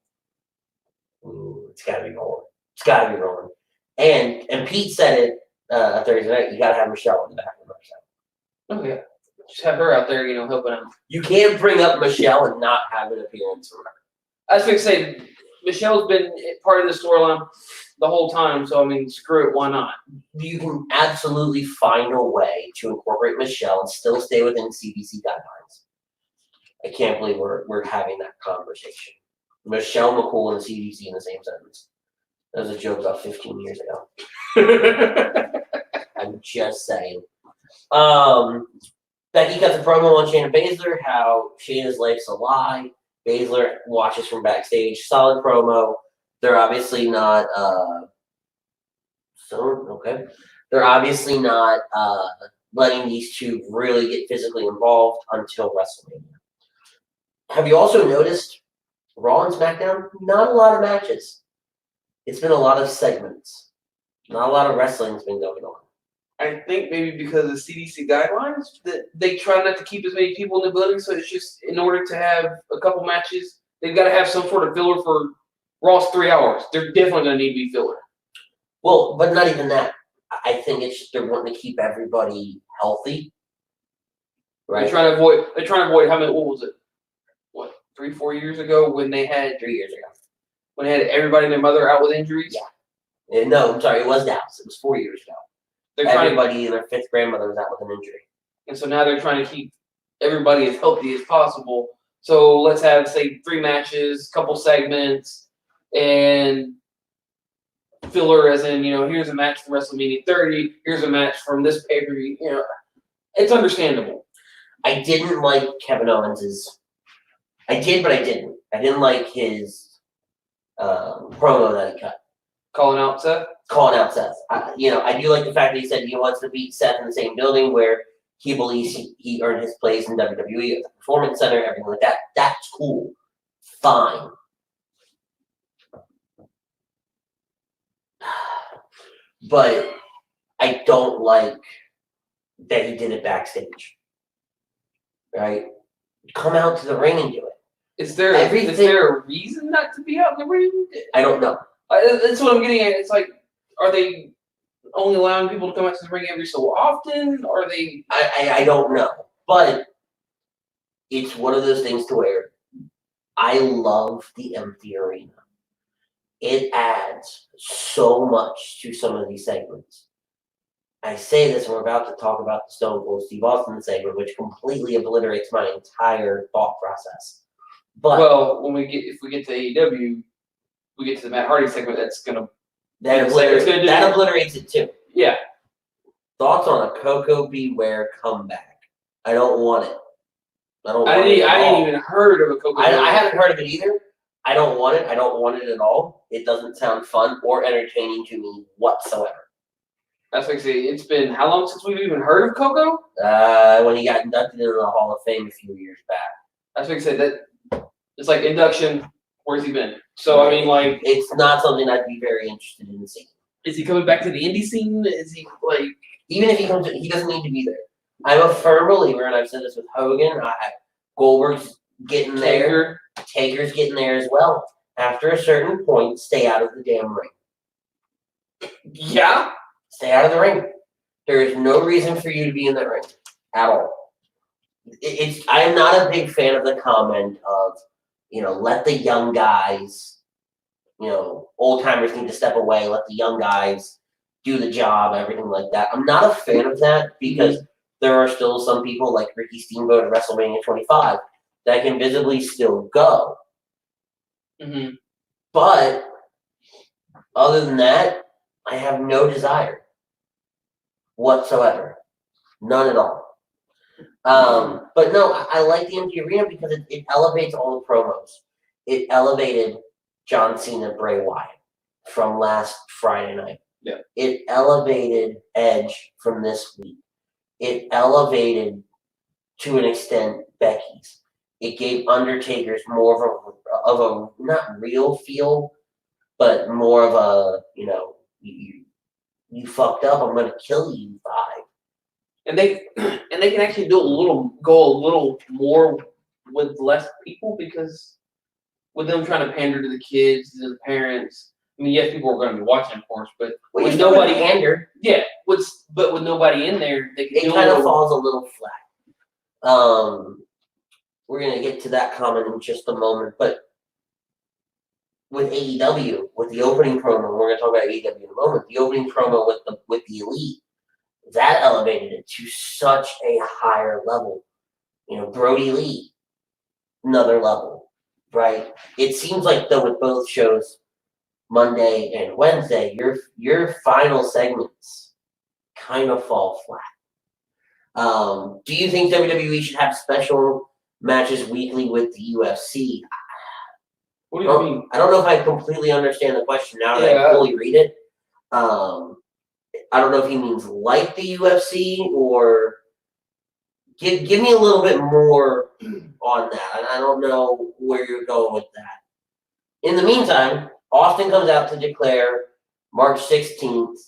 Speaker 1: Ooh, it's gotta be rolling. It's gotta be rolling. And Pete said it Thursday night. You gotta have Michelle in the back of the motorcycle.
Speaker 2: Oh yeah, just have her out there, helping out.
Speaker 1: You can't bring up Michelle and not have an appearance from her.
Speaker 2: I was going to say, Michelle's been part of the storyline the whole time. So I mean, screw it, why not?
Speaker 1: You can absolutely find a way to incorporate Michelle and still stay within CDC guidelines. I can't believe we're having that conversation. Michelle McCool and the CDC in the same sentence. That was a joke about 15 years ago. I'm just saying. Becky cuts a promo on Shayna Baszler, how Shayna's life's a lie. Baszler watches from backstage. Solid promo. They're obviously not They're obviously not letting these two really get physically involved until WrestleMania. Have you also noticed Raw and SmackDown? Not a lot of matches. It's been a lot of segments. Not a lot of wrestling's been going on.
Speaker 2: I think maybe because of CDC guidelines that they try not to keep as many people in the building, so it's just in order to have a couple matches, they've got to have some sort of filler for Raw's 3 hours. They're definitely going to need to be filler.
Speaker 1: Well, but not even that. I think it's just they're wanting to keep everybody healthy. Right.
Speaker 2: They're trying to avoid how many? What was it? 3-4 years ago when they had
Speaker 1: 3 years ago
Speaker 2: when they had everybody and their mother out with injuries.
Speaker 1: Yeah. No, I'm sorry. It was Dallas. It was 4 years ago. Everybody and their fifth grandmother was out with an injury.
Speaker 2: And so now they're trying to keep everybody as healthy as possible. So let's have, say, 3 matches, couple segments, and filler as in, here's a match from WrestleMania 30, here's a match from this pay-per-view. It's understandable.
Speaker 1: I didn't like Kevin Owens's. I did, but I didn't. I didn't like his promo that he cut.
Speaker 2: Calling out Seth?
Speaker 1: Calling out Seth. I do like the fact that he said he wants to beat Seth in the same building where he believes he earned his place in WWE at the Performance Center, everything like that. That's cool. Fine. But I don't like that he did it backstage. Right? Come out to the ring and do it.
Speaker 2: Is there a reason not to be out in the ring?
Speaker 1: I don't know.
Speaker 2: That's what I'm getting at. It's like, are they only allowing people to come out to the ring every so often? Are they?
Speaker 1: I don't know. But it's one of those things to where I love the empty arena. It adds so much to some of these segments. I say this, and we're about to talk about the Stone Cold Steve Austin segment, which completely obliterates my entire thought process. But
Speaker 2: if we get to AEW, we get to the Matt Hardy segment.
Speaker 1: That obliterates it too.
Speaker 2: Yeah.
Speaker 1: Thoughts on a Coco Beware comeback? I don't want it.
Speaker 2: I didn't even heard of a Coco.
Speaker 1: I haven't heard of it either. I don't want it. I don't want it at all. It doesn't sound fun or entertaining to me whatsoever.
Speaker 2: That's like I say. It's been how long since we've even heard of Coco?
Speaker 1: When he got inducted into the Hall of Fame a few years back.
Speaker 2: That's like I said. That it's like induction. Where's he been? So I mean, like,
Speaker 1: it's not something I'd be very interested in seeing.
Speaker 2: Is he coming back to the indie scene? Is he like?
Speaker 1: Even if he comes, he doesn't need to be there. I'm a firm believer, and I've said this with Hogan. Goldberg's getting there. Taker's getting there as well. After a certain point, stay out of the damn ring.
Speaker 2: Yeah?
Speaker 1: Stay out of the ring. There is no reason for you to be in that ring at all. I am not a big fan of the comment of, let the young guys, old timers need to step away, let the young guys do the job, everything like that. I'm not a fan of that because there are still some people like Ricky Steamboat at WrestleMania 25 that can visibly still go.
Speaker 2: Mm-hmm.
Speaker 1: But other than that, I have no desire whatsoever. None at all. But no, I like the empty arena because it elevates all the promos. It elevated John Cena, Bray Wyatt from last Friday night.
Speaker 2: Yeah. It
Speaker 1: elevated Edge from this week. It elevated, to an extent, Becky's. It gave Undertaker's more of a not real feel, but more of a, you fucked up, I'm gonna kill you vibe.
Speaker 2: And they can actually go a little more with less people because with them trying to pander to the kids, to the parents. I mean, yes, people are going to be watching, of course, but with nobody pander, but with nobody in there, it
Speaker 1: kind of falls a little flat. We're gonna get to that comment in just a moment, but with AEW, with the opening promo, we're going to talk about AEW in a moment, the opening promo with the Elite, that elevated it to such a higher level. Brody Lee, another level, right? It seems like, though, with both shows, Monday and Wednesday, your final segments kind of fall flat. Do you think WWE should have special matches weekly with the UFC?
Speaker 2: What do you mean?
Speaker 1: I don't know if I completely understand the question now that I fully read it. I don't know if he means like the UFC or give me a little bit more on that. I don't know where you're going with that. In the meantime, Austin comes out to declare March 16th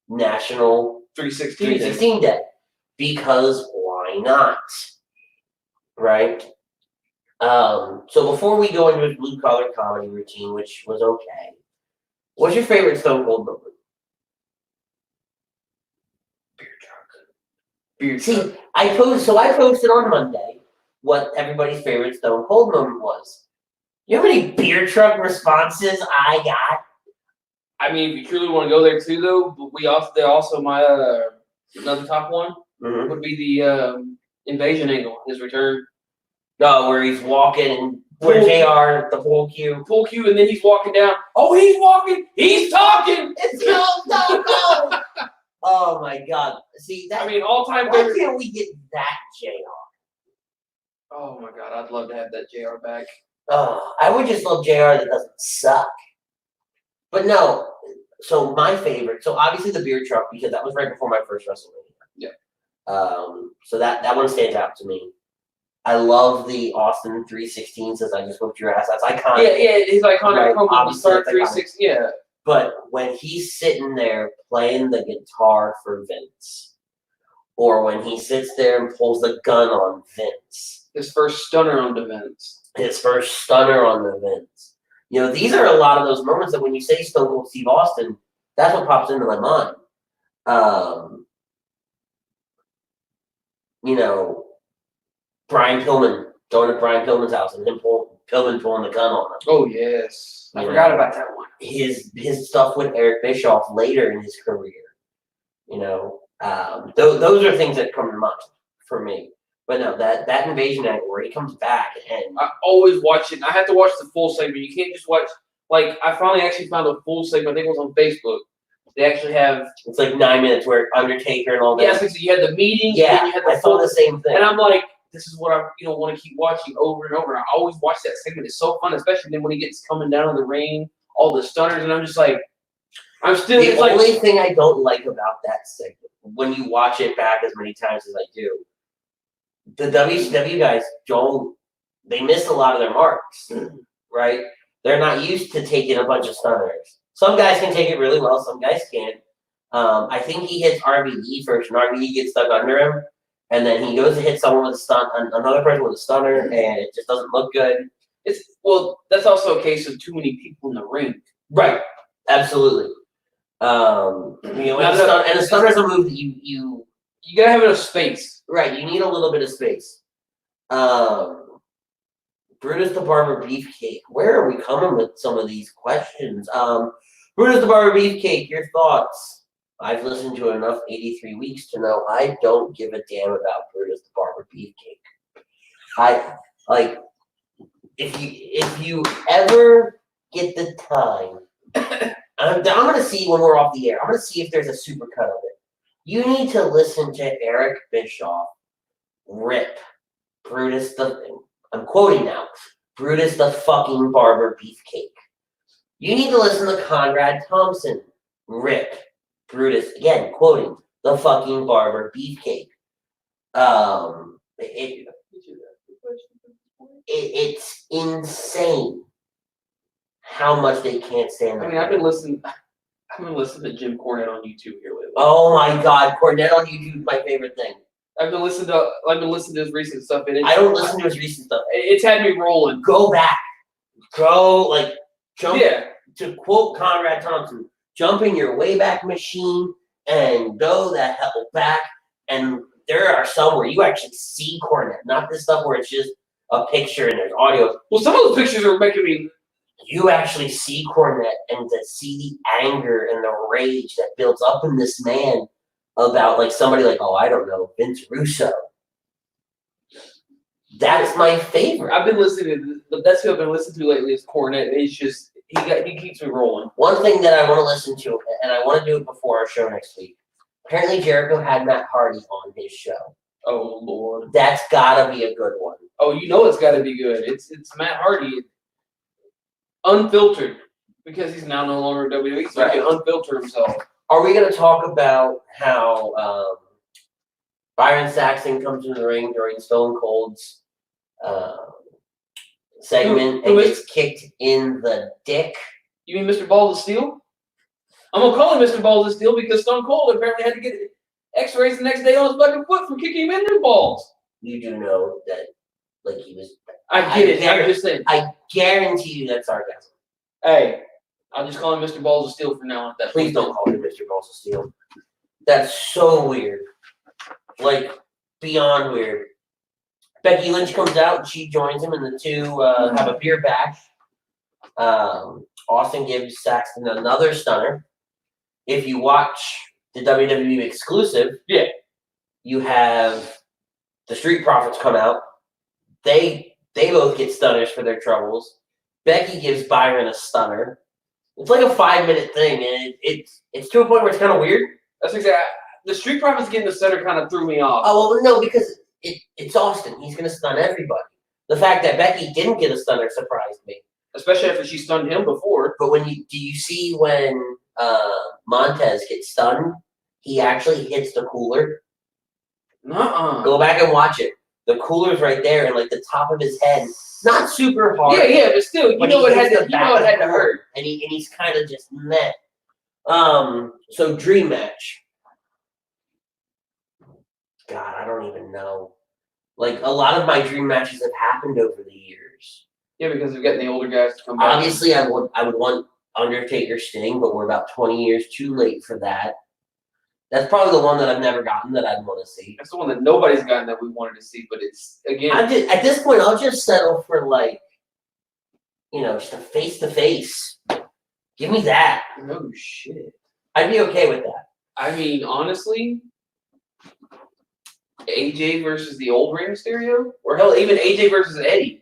Speaker 1: National 316 Day. Because why not? Right? So before we go into his blue collar comedy routine, which was okay, what's your favorite Stone Cold moment?
Speaker 2: Beer
Speaker 1: See,
Speaker 2: truck.
Speaker 1: I posted on Monday what everybody's favorite Stone Cold moment was. You know how many beer truck responses I got?
Speaker 2: I mean, if you truly want to go there too, though, but they're also my another top one would be the invasion angle, his return.
Speaker 1: No, where he's walking and where JR, the full cue,
Speaker 2: and then he's walking down. Oh, he's walking. He's talking.
Speaker 1: It's the old Stone Cold. Oh my God! See that?
Speaker 2: I mean, all-time
Speaker 1: Why
Speaker 2: favorite.
Speaker 1: can't we get that JR?
Speaker 2: Oh my God, I'd love to have that JR back.
Speaker 1: I would just love JR that doesn't suck. But no, so my favorite, so obviously the beer truck, because that was right before my first WrestleMania.
Speaker 2: Yeah.
Speaker 1: So that one stands out to me. I love the Austin 316 says I just whooped your ass. That's iconic.
Speaker 2: Yeah, he's iconic.
Speaker 1: Right,
Speaker 2: Obviously, start 360. Yeah.
Speaker 1: But when he's sitting there playing the guitar for Vince, or when he sits there and pulls the gun on Vince.
Speaker 2: His first stunner on the Vince.
Speaker 1: These are a lot of those moments that when you say Stone Cold Steve Austin, that's what pops into my mind. Brian Pillman, going to Brian Pillman's house and Pillman pulling the gun on him.
Speaker 2: Oh, yes. I forgot about that one.
Speaker 1: His stuff with Eric Bischoff later in his career. Those are things that come to mind for me. But no, that invasion angle where he comes back and
Speaker 2: I always watch it. I have to watch the full segment. You can't just watch. Like, I finally actually found a full segment. I think it was on Facebook. They actually have.
Speaker 1: It's like 9 minutes where Undertaker and all that.
Speaker 2: Yeah, so you had the meeting.
Speaker 1: Yeah,
Speaker 2: and you had the
Speaker 1: I saw the same thing.
Speaker 2: And I'm like, this is what I want to keep watching over and over. And I always watch that segment. It's so fun, especially then when he gets coming down in the ring, all the stunners, and I'm just like, I'm still.
Speaker 1: The only thing I don't like about that segment, when you watch it back as many times as I do, the WCW guys they miss a lot of their marks, right? They're not used to taking a bunch of stunners. Some guys can take it really well, some guys can't. I think he hits RVD first, and RVD gets stuck under him, and then he goes to hit someone with another person with a stunner, and it just doesn't look good.
Speaker 2: That's also a case of too many people in the ring.
Speaker 1: Right, absolutely. And the stunner's a move that you
Speaker 2: gotta have enough space.
Speaker 1: Right, you need a little bit of space. Brutus the Barber Beefcake. Where are we coming with some of these questions? Brutus the Barber Beefcake, your thoughts? I've listened to enough 83 weeks to know I don't give a damn about Brutus the Barber Beefcake. If you ever get the time, I'm going to see when we're off the air. I'm going to see if there's a supercut of it. You need to listen to Eric Bischoff rip Brutus I'm quoting now, Brutus the fucking Barber Beefcake. You need to listen to Conrad Thompson rip Brutus, again, quoting, the fucking Barber Beefcake. It's insane how much they can't stand.
Speaker 2: I mean, I've been listening to Jim Cornette on YouTube here lately.
Speaker 1: Oh my God, Cornette on YouTube is my favorite thing.
Speaker 2: I've been listening to his recent stuff. And
Speaker 1: I don't listen to his recent stuff.
Speaker 2: It's had me rolling.
Speaker 1: Go back. Jump.
Speaker 2: Yeah.
Speaker 1: To quote Conrad Thompson, jump in your Wayback Machine and go the hell back. And there are some where you actually see Cornette, not this stuff where it's just a picture and there's audio.
Speaker 2: Well, some of those pictures are making me
Speaker 1: you actually see Cornette and to see the anger and the rage that builds up in this man about like somebody like, oh, I don't know, Vince Russo. That's my favorite.
Speaker 2: I've been listening to the best who I've been listening to lately is Cornette. It's just he keeps me rolling.
Speaker 1: One thing that I want to listen to, and I want to do it before our show next week. Apparently, Jericho had Matt Hardy on his show.
Speaker 2: Oh Lord,
Speaker 1: that's gotta be a good one.
Speaker 2: Oh, you know it's got to be good. It's Matt Hardy, unfiltered, because he's now no longer WWE, so he can unfilter himself.
Speaker 1: Are we going to talk about how Byron Saxton comes into the ring during Stone Cold's segment and gets kicked in the dick?
Speaker 2: You mean Mr. Balls of Steel? I'm going to call him Mr. Balls of Steel because Stone Cold apparently had to get x-rays the next day on his fucking foot from kicking him in the balls.
Speaker 1: You do know that, like, he was...
Speaker 2: I get it. I'm just saying.
Speaker 1: I guarantee you that's sarcasm.
Speaker 2: Hey, I'll just call him Mr. Balls of Steel from now on.
Speaker 1: Please don't call him Mr. Balls of Steel. That's so weird. Like, beyond weird. Becky Lynch comes out and she joins him, and the two have a beer bash. Austin gives Saxton another stunner. If you watch the WWE exclusive, you have the Street Profits come out. They both get stunners for their troubles. Becky gives Byron a stunner. It's like a 5-minute thing, and it's to a point where it's kind of weird.
Speaker 2: That's exactly. The Street Profits getting the stunner kind of threw me off.
Speaker 1: Oh well, no, because it's Austin. He's going to stun everybody. The fact that Becky didn't get a stunner surprised me,
Speaker 2: especially after she stunned him before.
Speaker 1: But do you see when Montez gets stunned, he actually hits the cooler?
Speaker 2: Nuh-uh.
Speaker 1: Go back and watch it. The cooler's right there, and like the top of his head, not super hard.
Speaker 2: Yeah, but still, you know it had to hurt.
Speaker 1: And he's kind of just meh. So dream match. God, I don't even know. Like, a lot of my dream matches have happened over the years.
Speaker 2: Yeah, because we're getting the older guys to come back.
Speaker 1: Obviously, I would want Undertaker Sting, but we're about 20 years too late for that. That's probably the one that I've never gotten that I'd want to see.
Speaker 2: That's the one that nobody's gotten that we wanted to see, but it's, again...
Speaker 1: At this point, I'll just settle for, like, just a face-to-face. Give me that.
Speaker 2: No shit.
Speaker 1: I'd be okay with that.
Speaker 2: I mean, honestly... AJ versus the old Rey Mysterio? Or hell, even AJ versus Eddie.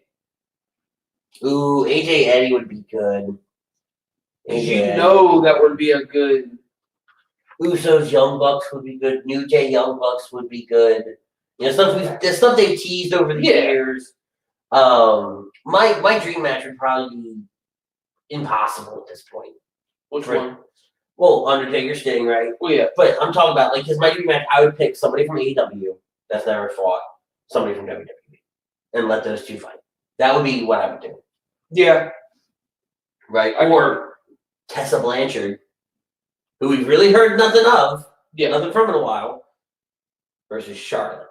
Speaker 1: Ooh, AJ Eddie would be good.
Speaker 2: That would be a good...
Speaker 1: Usos Young Bucks would be good. New Day Young Bucks would be good. The stuff they've teased over the years. My dream match would probably be impossible at this point.
Speaker 2: Which one?
Speaker 1: Well, Undertaker Sting, right?
Speaker 2: Well, yeah.
Speaker 1: But I'm talking about, because my dream match, I would pick somebody from AEW that's never fought somebody from WWE and let those two fight. That would be what I would do.
Speaker 2: Yeah.
Speaker 1: Right? Or Tessa Blanchard, who we've really heard nothing of, nothing from in a while, versus Charlotte.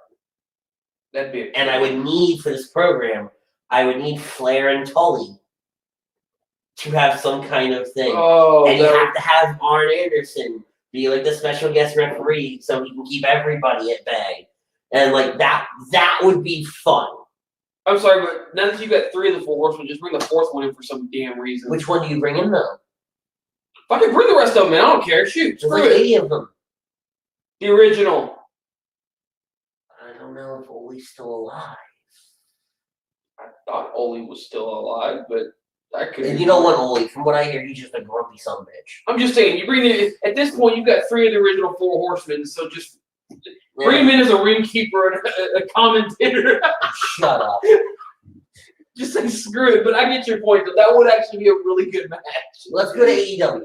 Speaker 2: That'd be
Speaker 1: And I would need, for this program, Flair and Tully to have some kind of thing. And you have to have Arn Anderson be like the special guest referee so he can keep everybody at bay. And like that would be fun.
Speaker 2: I'm sorry, but now that you got 3 of the 4 horsemen, just bring the 4th one in for some damn reason.
Speaker 1: Which one do you bring in though?
Speaker 2: Fucking bring the rest of them in. I don't care. Shoot.
Speaker 1: There's like 80 of them.
Speaker 2: The original.
Speaker 1: I don't know if Ole's still alive.
Speaker 2: I thought Ole was still alive, but I could.
Speaker 1: And you don't want Ole. From what I hear, he's just a grumpy sumbitch.
Speaker 2: I'm just saying, you bring it at this point. You've got 3 of the original 4 horsemen, so just bring him in as a ring keeper and a commentator.
Speaker 1: Shut up.
Speaker 2: Just say screw it. But I get your point. That would actually be a really good match.
Speaker 1: Let's go to AEW.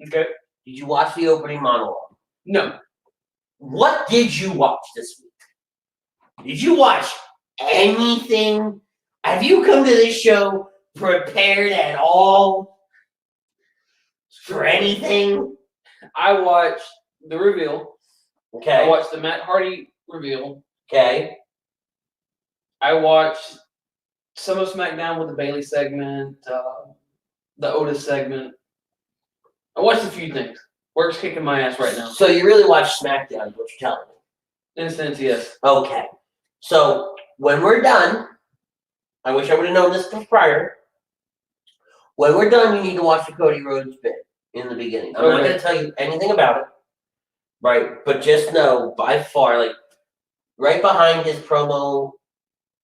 Speaker 2: Okay.
Speaker 1: Did you watch the opening monologue?
Speaker 2: No.
Speaker 1: What did you watch this week? Did you watch anything? Have you come to this show prepared at all for anything?
Speaker 2: I watched the reveal.
Speaker 1: Okay.
Speaker 2: I watched the Matt Hardy reveal.
Speaker 1: Okay.
Speaker 2: I watched some of SmackDown with the Bailey segment, the Otis segment. I watched a few things. Work's kicking my ass right now.
Speaker 1: So you really watched SmackDown, is what you're telling me?
Speaker 2: In a sense, yes.
Speaker 1: Okay. So when we're done, I wish I would have known this prior. When we're done, you need to watch the Cody Rhodes bit in the beginning. I'm not going to tell you anything about it, right? But just know, by far, like, right behind his promo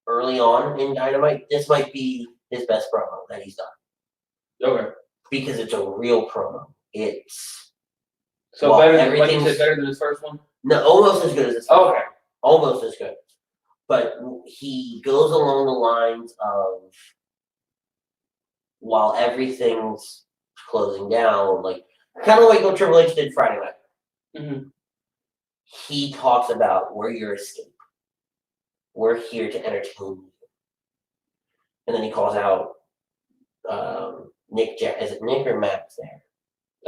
Speaker 1: early on in Dynamite, this might be his best promo that he's done.
Speaker 2: Okay.
Speaker 1: Because it's a real promo. It's
Speaker 2: so better than, like you said, better than his first one?
Speaker 1: No, almost as good as his first one.
Speaker 2: Okay.
Speaker 1: Almost as good. But he goes along the lines of, while everything's closing down, like kind of like what Triple H did Friday night.
Speaker 2: Mm-hmm. He
Speaker 1: talks about, we're your escape. We're here to entertain you. And then he calls out Nick. Is it Nick or Matt's there?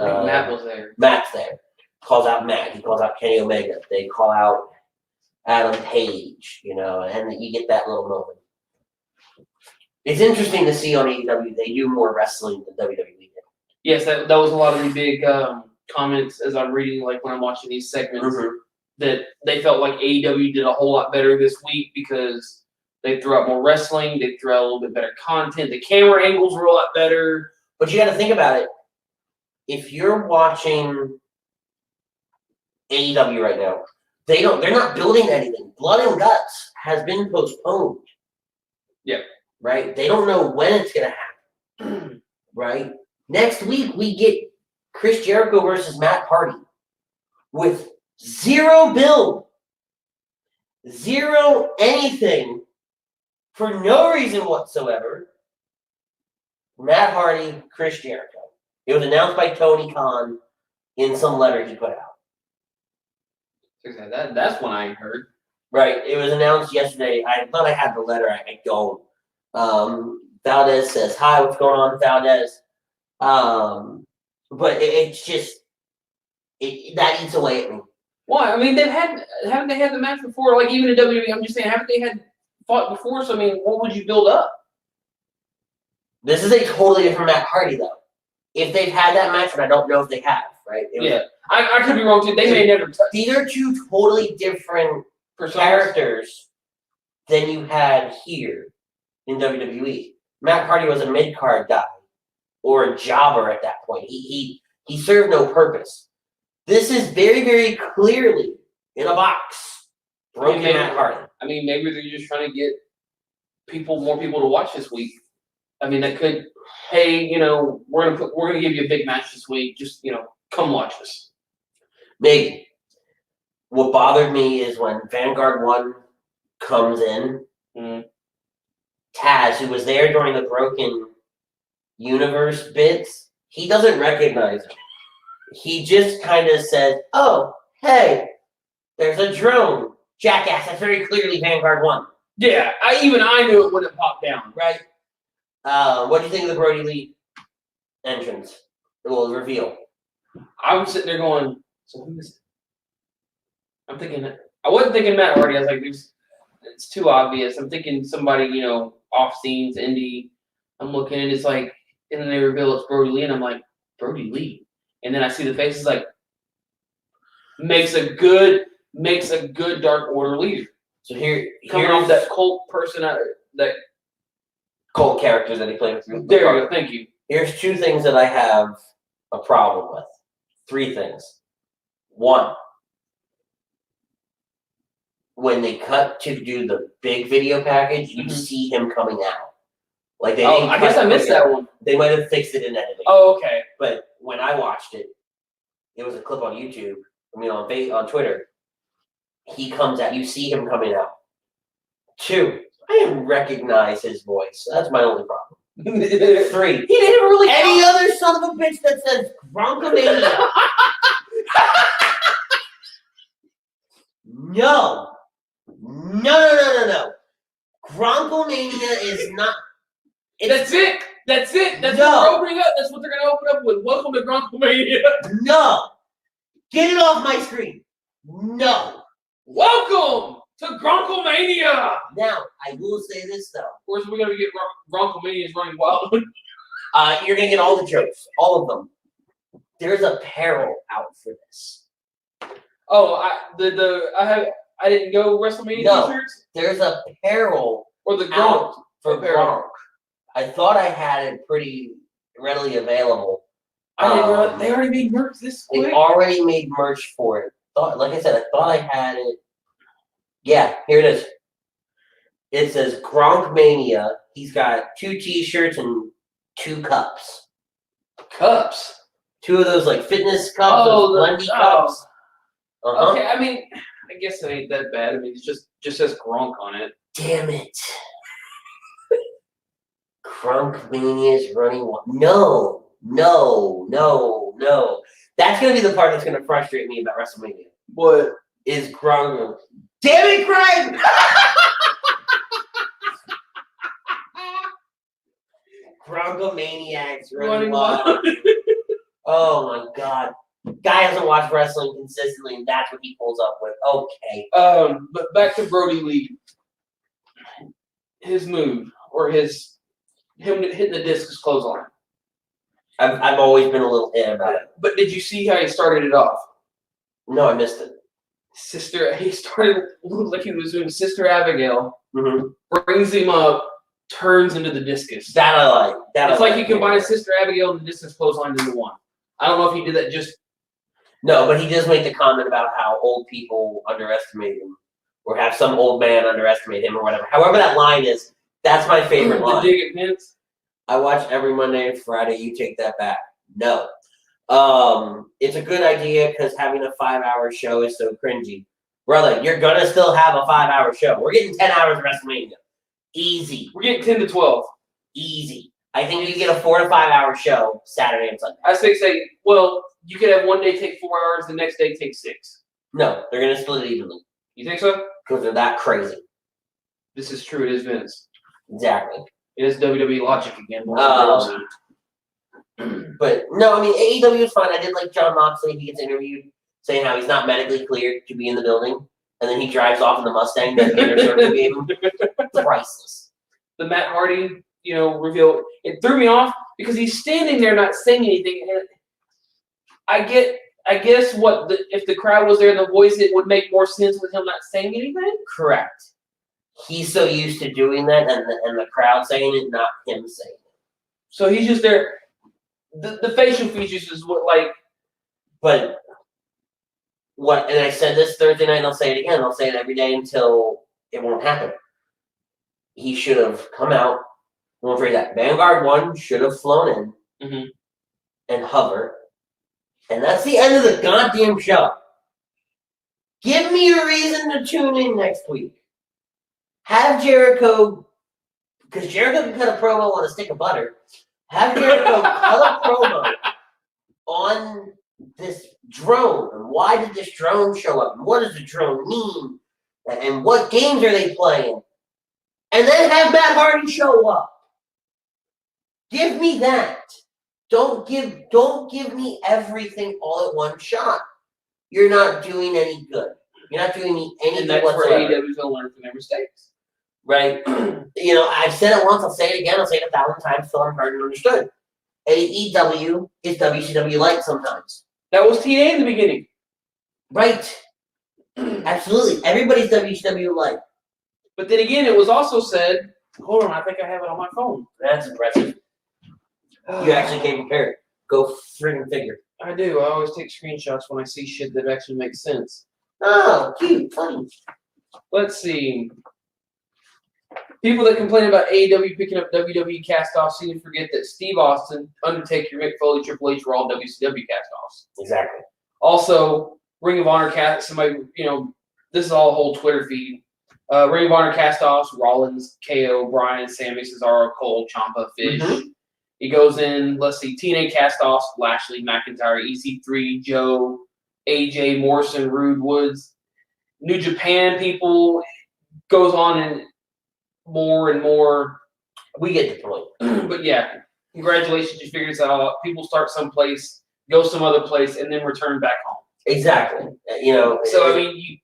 Speaker 2: I think Matt was there.
Speaker 1: Matt's there. Calls out Matt. He calls out Kenny Omega. They call out Adam Page, and you get that little moment. It's interesting to see on AEW, they do more wrestling than WWE did.
Speaker 2: Yes, that was a lot of the big comments as I'm reading, like when I'm watching these segments, that they felt like AEW did a whole lot better this week because they threw out more wrestling, they threw out a little bit better content, the camera angles were a lot better.
Speaker 1: But you got to think about it. If you're watching AEW right now, they're not building anything. Blood and Guts has been postponed.
Speaker 2: Yeah.
Speaker 1: Right? They don't know when it's going to happen. Right? Next week, we get Chris Jericho versus Matt Hardy with zero build, zero anything, for no reason whatsoever. Matt Hardy, Chris Jericho. It was announced by Tony Khan in some letter he put out.
Speaker 2: That's one I ain't heard.
Speaker 1: Right. It was announced yesterday. I thought I had the letter. I don't. Valdez says, hi, what's going on, Valdez? But it's just, that eats away at me.
Speaker 2: Why? I mean, haven't they had the match before? Like, even in WWE, I'm just saying, haven't they had fought before? So, I mean, what would you build up?
Speaker 1: This is a totally different Matt Hardy, though. If they've had that match, and I don't know if they have, right?
Speaker 2: I could be wrong, too. They may never touch.
Speaker 1: These are two totally different characters than you had here in WWE. Matt Hardy was a mid-card guy or a jobber at that point. He served no purpose. This is very, very clearly in a box. Broken Matt Hardy.
Speaker 2: I mean, maybe they're just trying to get more people to watch this week. I mean, that could, hey, we're gonna give you a big match this week. Just come watch us.
Speaker 1: Maybe. What bothered me is when Vanguard 1 comes in, Taz, who was there during the Broken Universe bits, he doesn't recognize him. He just kind of says, oh, hey, there's a drone. Jackass, that's very clearly Vanguard 1.
Speaker 2: Yeah, I knew it when it popped down.
Speaker 1: Right? What do you think of the Brody Lee entrance? Well, reveal.
Speaker 2: I was sitting there going, so who is it? I'm thinking, I wasn't thinking Matt Hardy. I was like, it's too obvious. I'm thinking somebody, off scenes, indie. I'm looking and it's like, and then they reveal it's Brody Lee, and I'm like, Brody Lee. And then I see the face. It's like, makes a good Dark Order leader.
Speaker 1: So here's
Speaker 2: off that cult person, that
Speaker 1: cult character that he played with.
Speaker 2: There you go. Thank you.
Speaker 1: Here's two things that I have a problem with. Three things. One, when they cut to do the big video package, you see him coming out. Like they
Speaker 2: I guess I missed that one.
Speaker 1: They might have fixed it in editing.
Speaker 2: Oh, okay.
Speaker 1: But when I watched it, it was a clip on YouTube. On Twitter. He comes out. You see him coming out. Two, I didn't recognize his voice. That's my only problem. Three, he didn't really. Any other son of a bitch that says Gronkomania. No. Gronkomania is not.
Speaker 2: That's it. That's what they're opening up. That's what they're going to open up with. Welcome to Gronkomania.
Speaker 1: No. Get it off my screen. No.
Speaker 2: Welcome to Gronkomania.
Speaker 1: Now, I will say this, though.
Speaker 2: Of course, we're going to get Gronkomania's running wild.
Speaker 1: You're going to get all the jokes. All of them. There's apparel out for this.
Speaker 2: Oh, I didn't go WrestleMania t-shirts?
Speaker 1: There's apparel
Speaker 2: or the
Speaker 1: out for
Speaker 2: apparel.
Speaker 1: Gronk. I thought I had it pretty readily available.
Speaker 2: I didn't realize they already made merch this quick.
Speaker 1: They already made merch for it. Like I said, I thought I had it. Yeah, here it is. It says Gronk Mania. He's got 2 T-shirts and 2 cups.
Speaker 2: Cups.
Speaker 1: 2 of those like fitness cups, those blendy cups.
Speaker 2: Okay, I mean, I guess it ain't that bad. I mean, it just says Gronk on it.
Speaker 1: Damn it. Gronk Mania is running wild. No. That's going to be the part that's going to frustrate me about WrestleMania.
Speaker 2: What?
Speaker 1: Is Gronk. Damn it, Greg! Gronkomaniacs running wild. Oh my god. Guy hasn't watched wrestling consistently, and that's what he pulls up with. Okay.
Speaker 2: But back to Brody Lee. His move, or him hitting the discus clothesline.
Speaker 1: I've always been a little hit about it.
Speaker 2: But did you see how he started it off?
Speaker 1: No, I missed it.
Speaker 2: He started like he was doing Sister Abigail, brings him up, turns into the discus.
Speaker 1: That I like.
Speaker 2: It's like you combine Sister Abigail and the discus clothesline into one. I don't know if he did that just.
Speaker 1: No, but he does make the comment about how old people underestimate him, or have some old man underestimate him, or whatever. However that line is, that's my favorite line.
Speaker 2: The dig at Vince.
Speaker 1: I watch every Monday and Friday. You take that back. No. It's a good idea because having a 5-hour show is so cringy. Brother, you're going to still have a 5-hour show. We're getting 10 hours of WrestleMania. Easy.
Speaker 2: We're getting 10 to 12.
Speaker 1: Easy. I think you get a 4 to 5 hour show Saturday and Sunday.
Speaker 2: I say, well, you could have one day take 4 hours, the next day take 6.
Speaker 1: No, they're going to split it evenly.
Speaker 2: You think so?
Speaker 1: Because they're that crazy.
Speaker 2: This is true. It is Vince.
Speaker 1: Exactly.
Speaker 2: It is WWE logic again.
Speaker 1: But no, I mean AEW is fine. I did like John Moxley. He gets interviewed saying how he's not medically cleared to be in the building, and then he drives off in the Mustang that the inner circle gave him. Priceless.
Speaker 2: The Matt Hardy, reveal. It threw me off because he's standing there not saying anything. And I guess if the crowd was there and the voice, it would make more sense with him not saying anything.
Speaker 1: Correct. He's so used to doing that, and the crowd saying it, not him saying it.
Speaker 2: So he's just there. The facial features is what
Speaker 1: But what? And I said this Thursday night, and I'll say it again. I'll say it every day until it won't happen. He should have come out. Don't forget that Vanguard 1 should have flown in and hover, and that's the end of the goddamn show. Give me a reason to tune in next week. Have Jericho, because Jericho can cut a promo on a stick of butter. Have Jericho cut a promo on this drone. And why did this drone show up? And what does the drone mean? And what games are they playing? And then have Matt Hardy show up. Give me that. Don't give me everything all at one shot. You're not doing any good. You're not doing me anything whatsoever.
Speaker 2: And that's where AEW's going to learn from their mistakes.
Speaker 1: Right? I've said it once, I'll say it again, I'll say it 1,000 times till I'm heard and understood. AEW is WCW light sometimes.
Speaker 2: That was TNA in the beginning.
Speaker 1: Right. Absolutely. Everybody's WCW light.
Speaker 2: But then again, it was also said, hold on, I think I have it on my phone.
Speaker 1: That's impressive. You actually came prepared. Go friggin' figure.
Speaker 2: I do. I always take screenshots when I see shit that actually makes sense.
Speaker 1: Oh, cute. Funny.
Speaker 2: Let's see. People that complain about AEW picking up WWE cast-offs seem to forget that Steve Austin, Undertaker, Mick Foley, Triple H were all WCW cast-offs.
Speaker 1: Exactly.
Speaker 2: Also, Ring of Honor cast, somebody, this is all a whole Twitter feed. Ring of Honor cast-offs, Rollins, KO, Bryan, Sammy, Cesaro, Cole, Ciampa, Fish. He goes in, let's see, TNA cast-offs, Lashley, McIntyre, EC3, Joe, AJ, Morrison, Rude, Woods. New Japan people goes on and more and more.
Speaker 1: We get the point.
Speaker 2: But yeah, congratulations, you figured this out. People start someplace, go some other place, and then return back home.
Speaker 1: Exactly.
Speaker 2: So, I mean, you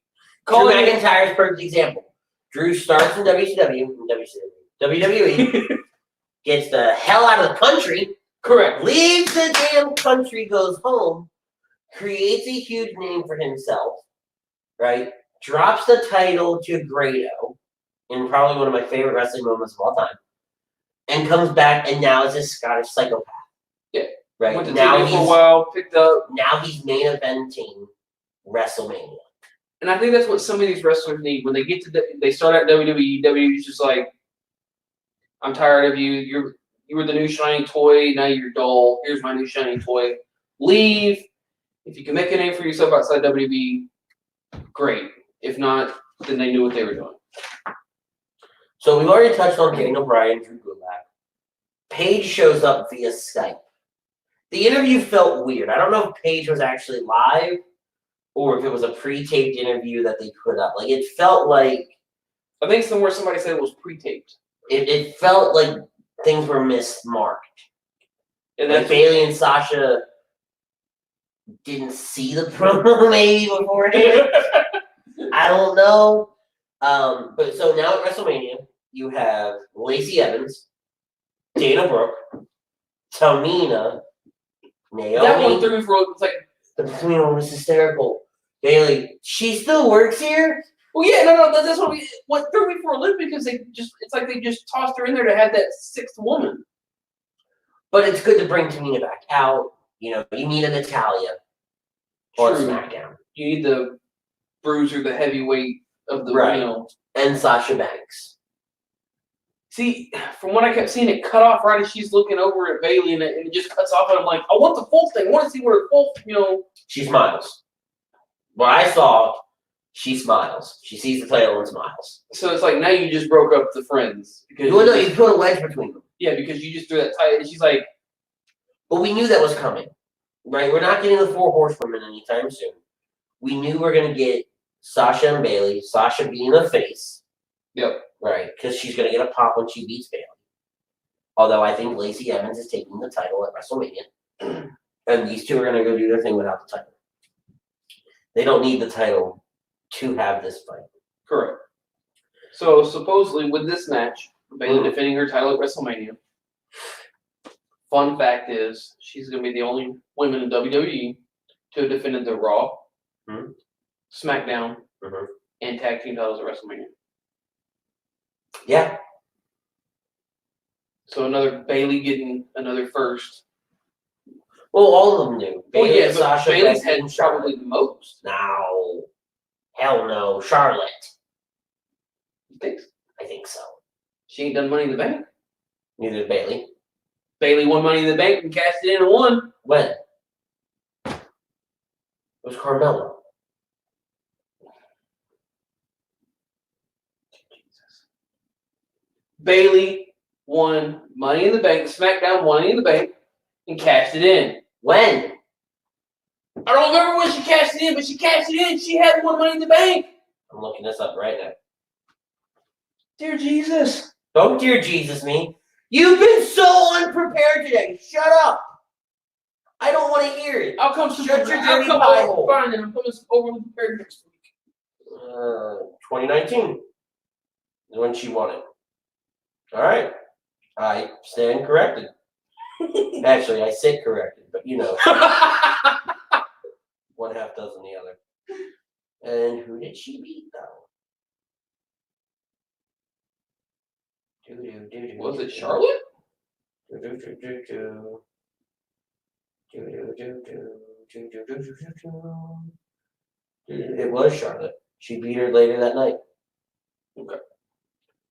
Speaker 1: call Drew McIntyre's perfect example. Drew starts in WWE, gets the hell out of the country.
Speaker 2: Correct.
Speaker 1: Leaves the damn country, goes home, creates a huge name for himself, right? Drops the title to Grado in probably one of my favorite wrestling moments of all time, and comes back and now is a Scottish psychopath.
Speaker 2: Yeah.
Speaker 1: Right.
Speaker 2: Went to
Speaker 1: Now
Speaker 2: TV for a while, picked up.
Speaker 1: Now he's main eventing WrestleMania.
Speaker 2: And I think that's what some of these wrestlers need. When they get to they start at WWE, WWE's just like, I'm tired of you. You were the new shiny toy. Now you're dull. Here's my new shiny toy. Leave. If you can make a name for yourself outside WWE, great. If not, then they knew what they were doing.
Speaker 1: So we've already touched on Daniel Bryan, Drew Gulak. Paige shows up via Skype. The interview felt weird. I don't know if Paige was actually live or if it was a pre-taped interview that they put up. Like, it felt like...
Speaker 2: I think somewhere somebody said it was pre-taped.
Speaker 1: It felt like things were mismarked.
Speaker 2: And
Speaker 1: like Bayley and Sasha didn't see the promo maybe beforehand. I don't know. But so now at WrestleMania, you have Lacey Evans, Dana Brooke, Tamina, Naomi.
Speaker 2: That one threw me for it's like
Speaker 1: the Tamina one was hysterical. Bayley, she still works here?
Speaker 2: Well, yeah, no, that's what threw me for a loop because it's like they just tossed her in there to have that sixth woman.
Speaker 1: But it's good to bring Tamina back out. You know, you need a Natalya on
Speaker 2: True.
Speaker 1: SmackDown.
Speaker 2: You need the bruiser, the heavyweight of the
Speaker 1: right.
Speaker 2: You know.
Speaker 1: And Sasha Banks.
Speaker 2: See, from what I kept seeing, it cut off right as she's looking over at Bayley, and it just cuts off, and I'm like, I want the full thing. I want to see where the full, you know.
Speaker 1: She smiles. What I saw, she smiles. She sees the title and smiles.
Speaker 2: So it's like now you just broke up the friends.
Speaker 1: Because you put a wedge between them.
Speaker 2: Yeah, because you just threw that title, and she's like.
Speaker 1: But we knew that was coming, right? We're not getting the 4 horsewomen anytime soon. We knew we're going to get Sasha and Bayley. Sasha being the face.
Speaker 2: Yep.
Speaker 1: Right, because she's going to get a pop when she beats Bayley. Although I think Lacey Evans is taking the title at WrestleMania. And these two are going to go do their thing without the title. They don't need the title to have this fight.
Speaker 2: Correct. So supposedly with this match, Bayley defending her title at WrestleMania. Fun fact is, she's going to be the only woman in WWE to have defended the Raw, SmackDown, and Tag Team titles at WrestleMania.
Speaker 1: Yeah.
Speaker 2: So another Bayley getting another first.
Speaker 1: Well, all of them do.
Speaker 2: Bayley, yeah,
Speaker 1: Sasha,
Speaker 2: Bayley's had probably the most.
Speaker 1: No. Hell no. Charlotte.
Speaker 2: You think?
Speaker 1: I think so.
Speaker 2: She ain't done Money in the Bank.
Speaker 1: Neither did Bayley.
Speaker 2: Bayley won Money in the Bank and cashed it in and won.
Speaker 1: When? It was Carmella.
Speaker 2: Bayley won Money in the Bank, SmackDown Money in the Bank, and cashed it in.
Speaker 1: When?
Speaker 2: I don't remember when she cashed it in, but she cashed it in. She had won Money in the Bank.
Speaker 1: I'm looking this up right now.
Speaker 2: Dear Jesus.
Speaker 1: Don't dear Jesus me. You've been so unprepared today. Shut up. I don't want to hear it.
Speaker 2: I'll come
Speaker 1: Shut your dirty
Speaker 2: I'll come
Speaker 1: pie
Speaker 2: over,
Speaker 1: hole.
Speaker 2: fine, and I'm coming over and prepared next week.
Speaker 1: 2019 is when she won it. All right. I stand corrected. Actually, I said corrected, but you know. One half dozen the other. And who did she beat, though?
Speaker 2: Was it Charlotte?
Speaker 1: It was Charlotte. She beat her later that night.
Speaker 2: Okay.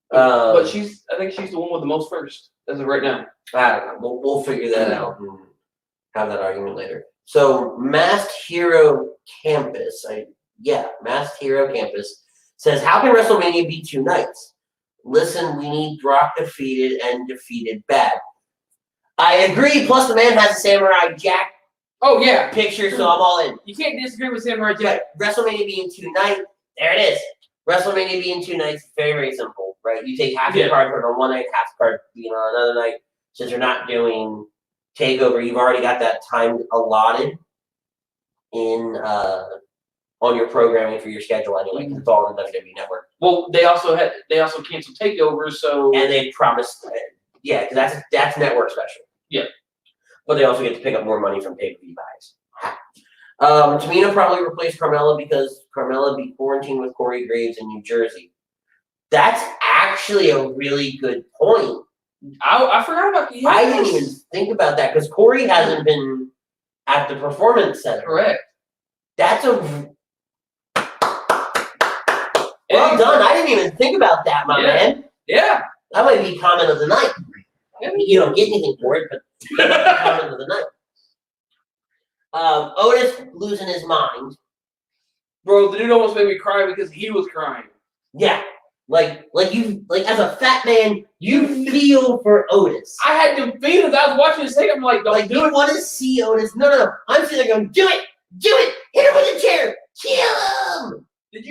Speaker 2: But I think she's the one with the most first, as of right now.
Speaker 1: I don't know. We'll figure that out and have that argument later. So, Masked Hero Campus, Masked Hero Campus says, how can WrestleMania be 2 nights? Listen, we need Brock defeated and defeated bad. I agree. Plus, the man has a Samurai Jack.
Speaker 2: Oh yeah,
Speaker 1: Picture, so I'm all in.
Speaker 2: You can't disagree with Samurai Jack.
Speaker 1: But WrestleMania being 2 nights, there it is. WrestleMania being 2 nights, very, very simple, right? You take half your card on one night, half the card being on another night. Since you're not doing TakeOver, you've already got that time allotted in on your programming for your schedule anyway, because it's all on the WWE Network.
Speaker 2: Well, they also canceled TakeOver, so
Speaker 1: and they promised, because that's network special.
Speaker 2: Yeah,
Speaker 1: but they also get to pick up more money from pay-per-view buys. Tamina probably replaced Carmella because Carmella beat quarantine with Corey Graves in New Jersey. That's actually a really good point.
Speaker 2: I forgot about the.
Speaker 1: I didn't even think about that because Corey hasn't been at the Performance Center.
Speaker 2: Correct.
Speaker 1: That's a well done. I didn't even think about that, my man.
Speaker 2: Yeah.
Speaker 1: That might be comment of the night.
Speaker 2: Yeah.
Speaker 1: You don't get anything for it, but that might be comment of the night. Otis losing his mind.
Speaker 2: Bro, the dude almost made me cry because he was crying.
Speaker 1: Yeah. Like as a fat man, you feel for Otis.
Speaker 2: I had to feel it. I was watching this thing. I'm like, don't do it.
Speaker 1: Want to see Otis? No. I'm sitting there going, do it, hit him with a chair, kill him.
Speaker 2: Did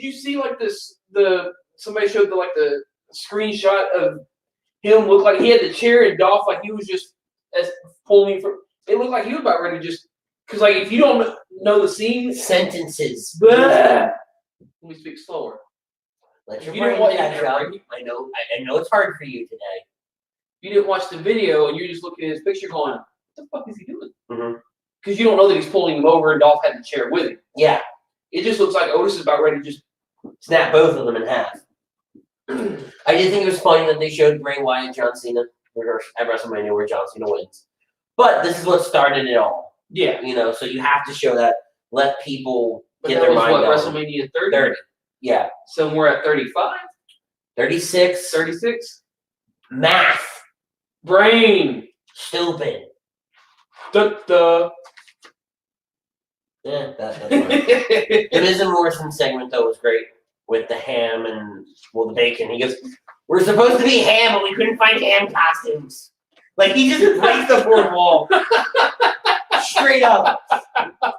Speaker 2: you see like this? Somebody showed the screenshot of him. Looked like he had the chair and Dolph like he was just pulling from. It looked like he was about ready to just because like if you don't know the scene
Speaker 1: sentences.
Speaker 2: Let me speak slower.
Speaker 1: Let your brain catch up. I know it's hard for you today.
Speaker 2: You didn't watch the video and you're just looking at his picture going, what the fuck is he doing?
Speaker 1: Mm-hmm.
Speaker 2: Because you don't know that he's pulling him over and Dolph had the chair with him. Yeah. It just looks like Otis is about ready to just
Speaker 1: snap both of them in half. I did think it was funny that they showed Bray Wyatt and John Cena at WrestleMania where John Cena wins. But this is what started it all.
Speaker 2: Yeah.
Speaker 1: So you have to show that, let people get their mind on.
Speaker 2: WrestleMania 30?
Speaker 1: 30. Yeah.
Speaker 2: So we're at 35?
Speaker 1: 36.
Speaker 2: 36?
Speaker 1: Math.
Speaker 2: Brain.
Speaker 1: Stupid.
Speaker 2: Duh.
Speaker 1: Yeah, that's fine. The Miz and Morrison segment, though, was great with the ham and, the bacon. He goes, we're supposed to be ham, but we couldn't find ham costumes. Like, he just breaks the fourth wall. Straight up.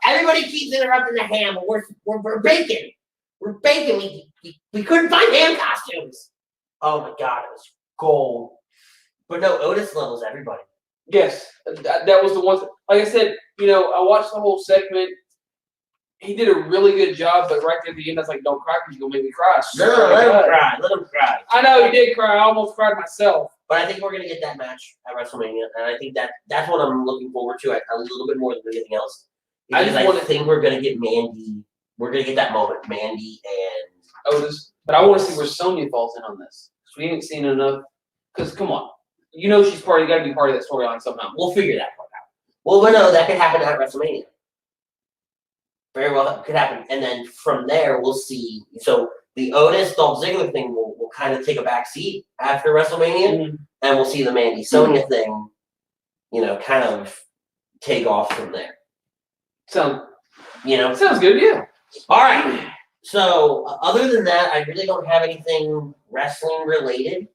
Speaker 1: Everybody keeps interrupting the ham, but we're bacon. We're bacon. We couldn't find ham costumes. Oh, my God. It was gold. But no, Otis levels everybody.
Speaker 2: Yes. That was the one. Like I said, I watched the whole segment. He did a really good job, but right there at the end, I was like, don't cry because you're going to make me cry.
Speaker 1: No, let him cry.
Speaker 2: I know, you did cry. I almost cried myself.
Speaker 1: But I think we're going to get that match at WrestleMania, and I think that's what I'm looking forward to a little bit more than anything else. I think we're going to get Mandy. We're going to get that moment, Mandy and
Speaker 2: Otis. But I want to see where Sonya falls in on this. We ain't seen enough. Because, come on. She's got to be part of that storyline somehow.
Speaker 1: We'll figure that part out. Well, but no, that could happen at WrestleMania. Very well, that could happen. And then from there, we'll see. So the Otis Dolph Ziggler thing will kind of take a back seat after WrestleMania, and we'll see the Mandy Sonya thing, kind of take off from there.
Speaker 2: Sounds good, yeah.
Speaker 1: All right. So other than that, I really don't have anything wrestling related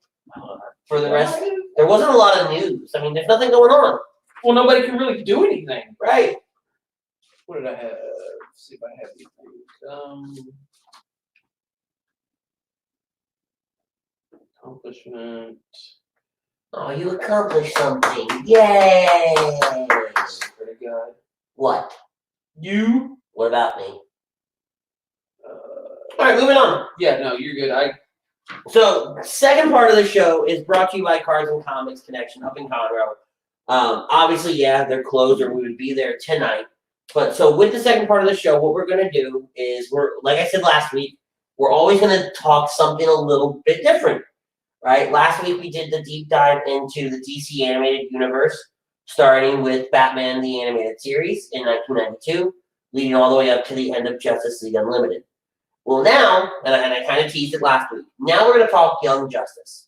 Speaker 1: for the rest. There wasn't a lot of news. I mean, there's nothing going on.
Speaker 2: Well, nobody can really do anything.
Speaker 1: Right.
Speaker 2: What did I have? Let's see if I have anything. Accomplishment.
Speaker 1: Oh, you accomplished something. Yay!
Speaker 2: Pretty good.
Speaker 1: What?
Speaker 2: You?
Speaker 1: What about me? All right, moving on.
Speaker 2: Yeah, no, you're good.
Speaker 1: So, second part of the show is brought to you by Cards and Comics Connection up in Conroe. Obviously, yeah, they're closed or we would be there tonight. But so with the second part of the show, what we're going to do is like I said last week, we're always going to talk something a little bit different, right? Last week we did the deep dive into the DC animated universe, starting with Batman the Animated Series in 1992, leading all the way up to the end of Justice League Unlimited. Well, now, and I kind of teased it last week, now we're going to talk Young Justice.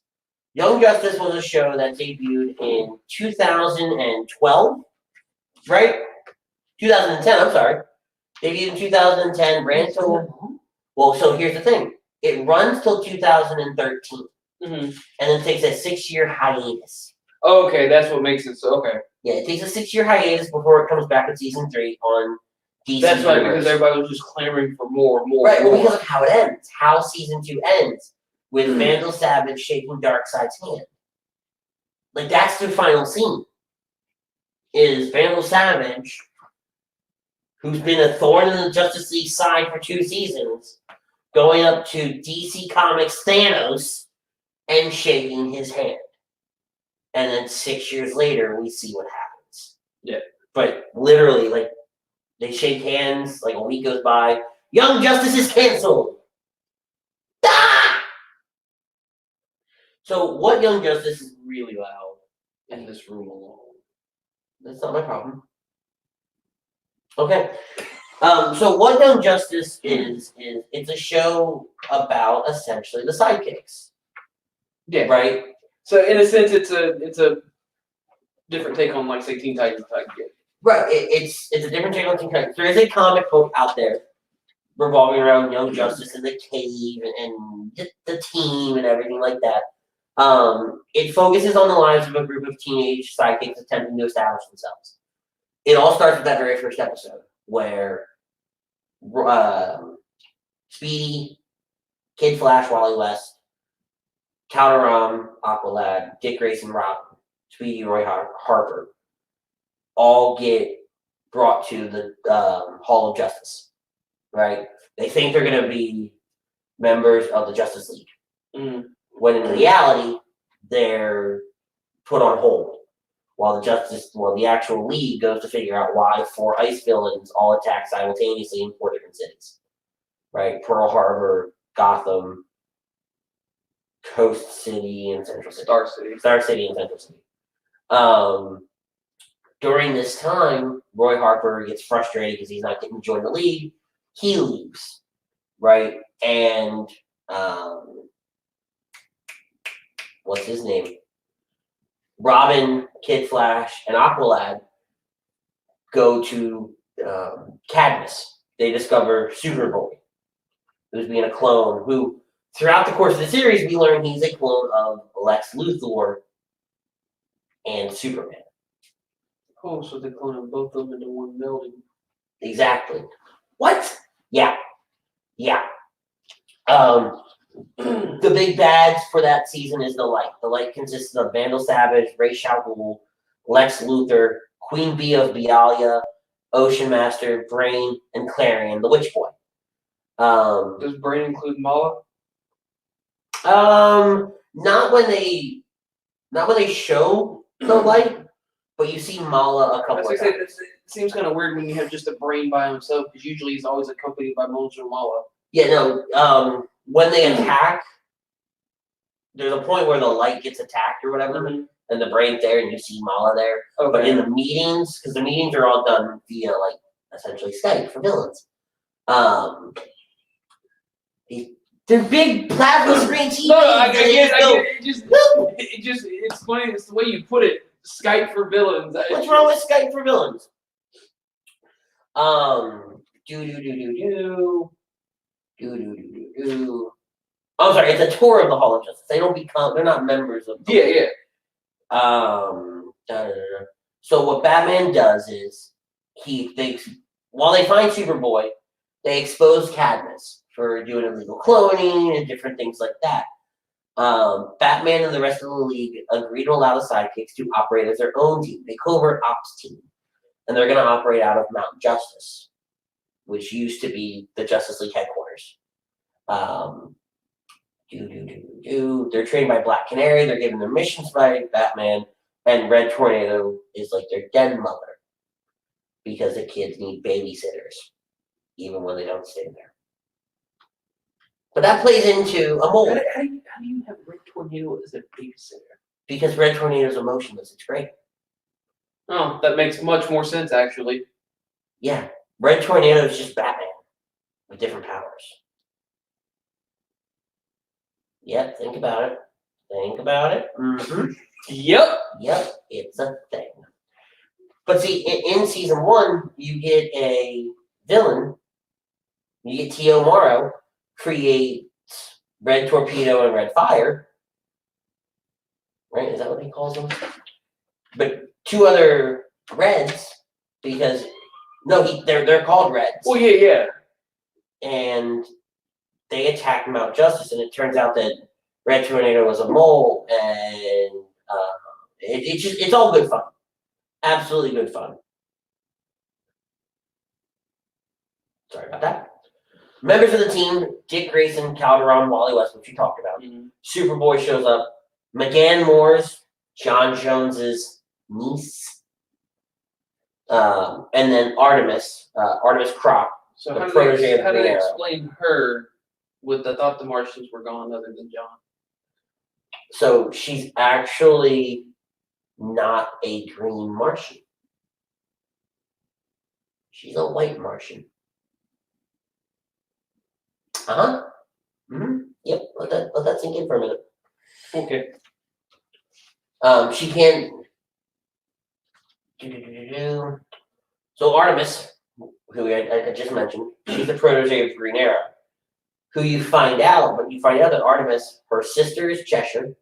Speaker 1: Young Justice was a show that debuted in 2012, right? 2010, I'm sorry. Debuted in 2010, ran till, well, so here's the thing. It runs till 2013, and then takes a 6-year hiatus.
Speaker 2: Okay, that's what makes it so, okay.
Speaker 1: Yeah, it takes a 6-year hiatus before it comes back in season 3 on DC
Speaker 2: That's right,
Speaker 1: Universe.
Speaker 2: because everybody was just clamoring for more.
Speaker 1: Right, well, because of how it ends. How season 2 ends, with Vandal Savage shaking Darkseid's hand. Like, that's the final scene. Is Vandal Savage, who's been a thorn in the Justice League side for 2 seasons, going up to DC Comics Thanos and shaking his hand. And then 6 years later, we see what happens.
Speaker 2: Yeah.
Speaker 1: But literally, like, they shake hands, like a week goes by. Young Justice is canceled. Ah! So what Young Justice
Speaker 2: It's really loud in this room alone.
Speaker 1: That's not my problem. Okay. So what Young Justice is it's a show about essentially the sidekicks.
Speaker 2: Yeah.
Speaker 1: Right?
Speaker 2: So in a sense, it's a different take on, like, say, Teen Titans.
Speaker 1: Right. It's a different take on Teen Titans. There is a comic book out there revolving around Young Justice and the cave and the team and everything like that. It focuses on the lives of a group of teenage sidekicks attempting to establish themselves. It all starts with that very first episode where Speedy, Kid Flash, Wally West, Caloram, Aqualad, Dick Grayson, Robin, Speedy, Roy Harper all get brought to the Hall of Justice, right? They think they're going to be members of the Justice League, when in reality, they're put on hold while the actual League goes to figure out why 4 ice villains all attack simultaneously in 4 different cities, right? Pearl Harbor, Gotham, Coast City, and Central City. Star City and Central City. During this time, Roy Harper gets frustrated because he's not getting to join the League. He leaves, right? And what's his name? Robin, Kid Flash, and Aqualad go to Cadmus. They discover Superboy, who's being a clone, who throughout the course of the series, we learn he's a clone of Lex Luthor and Superman.
Speaker 2: Oh, so they're cloning both of them into one building.
Speaker 1: Exactly. What? Yeah. The big bads for that season is the Light. The Light consists of Vandal Savage, Ra's al Ghul, Lex Luthor, Queen Bee of Bialia, Ocean Master, Brain, and Clarion, the Witch Boy.
Speaker 2: Does Brain include Mala?
Speaker 1: Not when they show the Light, but you see Mala a couple of times.
Speaker 2: It seems kind of weird when you have just a Brain by himself, because usually he's always accompanied by Monster Mala.
Speaker 1: Yeah, no. When they attack, there's a point where the Light gets attacked or whatever, and the Brain's there, and you see Mala there. Okay. But in the meetings, because the meetings are all done via essentially Skype for villains. They're big plasma screen TVs.
Speaker 2: No, I get it. It's funny. It's the way you put it. Skype for villains.
Speaker 1: What's wrong with Skype for villains? I'm sorry, it's a tour of the Hall of Justice. They're not members of the
Speaker 2: Yeah.
Speaker 1: So what Batman does is he thinks while they find Superboy, they expose Cadmus for doing illegal cloning and different things like that. Batman and the rest of the League agree to allow the sidekicks to operate as their own team, a covert ops team. And they're going to operate out of Mount Justice, which used to be the Justice League headquarters. They're trained by Black Canary. They're given their missions by Batman. And Red Tornado is like their den mother, because the kids need babysitters, even when they don't stay there. But that plays into a mold.
Speaker 2: How do you have Red Tornado as a babysitter?
Speaker 1: Because Red Tornado's emotionless. It's great.
Speaker 2: Oh, that makes much more sense, actually.
Speaker 1: Yeah. Red Tornado is just Batman with different powers. Yep, think about it. Mm-hmm.
Speaker 2: Yep,
Speaker 1: it's a thing. But see, in season 1, you get a villain. You get T.O. Morrow create Red Torpedo and Red Fire. Right? Is that what he calls them? But 2 other Reds, because they're called Reds.
Speaker 2: Well, yeah.
Speaker 1: And they attack Mount Justice, and it turns out that Red Tornado was a mole, and it's all good fun. Absolutely good fun. Sorry about that. Members of the team: Dick Grayson, Calderon, Wally West, which you talked about. Superboy shows up. McGann Moore's John Jones's niece. And then Artemis Croc.
Speaker 2: So how do they explain her with the thought the Martians were gone other than John?
Speaker 1: So she's actually not a green Martian. She's a white Martian. Uh-huh. Mm-hmm. Yep. Let that sink in for a minute.
Speaker 2: Okay.
Speaker 1: She can. So Artemis, who I just mentioned, she's the protege of Green Arrow. Who you find out that Artemis, her sister is Cheshire.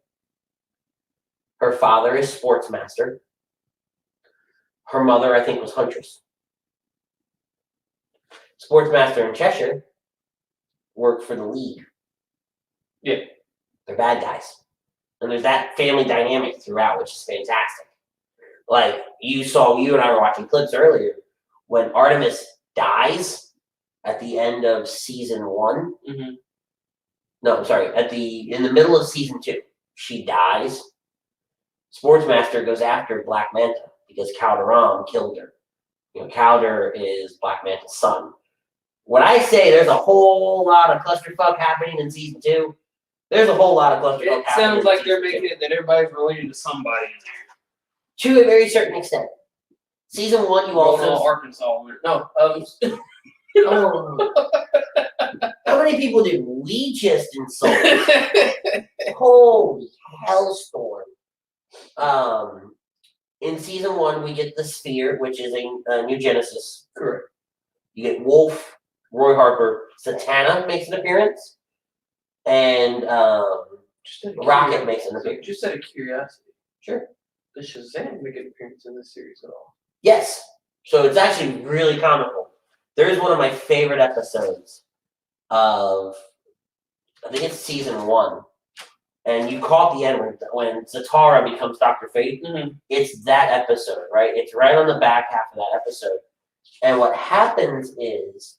Speaker 1: Her father is Sportsmaster. Her mother, I think, was Huntress. Sportsmaster and Cheshire work for the League.
Speaker 2: Yeah.
Speaker 1: They're bad guys. And there's that family dynamic throughout, which is fantastic. Like, you and I were watching clips earlier, when Artemis dies at the end of season 1.
Speaker 2: Mm-hmm.
Speaker 1: No, I'm sorry, in the middle of season 2, she dies. Sportsmaster goes after Black Manta because Calderon killed her. Calder is Black Manta's son. When I say there's a whole lot of clusterfuck happening in season 2, there's a whole lot of clusterfuck happening.
Speaker 2: It sounds like they're making it that everybody's related to somebody in there.
Speaker 1: To a very certain extent. Season 1, you also
Speaker 2: Arkansas. No.
Speaker 1: Oh. How many people did we just insult? Holy hellstorm. In season 1, we get the Sphere, which is a new Genesis.
Speaker 2: Correct.
Speaker 1: You get Wolf, Roy Harper, Satana makes an appearance, and Rocket makes an appearance.
Speaker 2: Just out of curiosity.
Speaker 1: Sure.
Speaker 2: Does Shazam make an appearance in this series at all?
Speaker 1: Yes. So it's actually really comical. There is one of my favorite episodes of, I think it's season 1. And you caught the end when Zatara becomes Dr. Fate.
Speaker 2: Mm-hmm.
Speaker 1: It's that episode, right? It's right on the back half of that episode. And what happens is,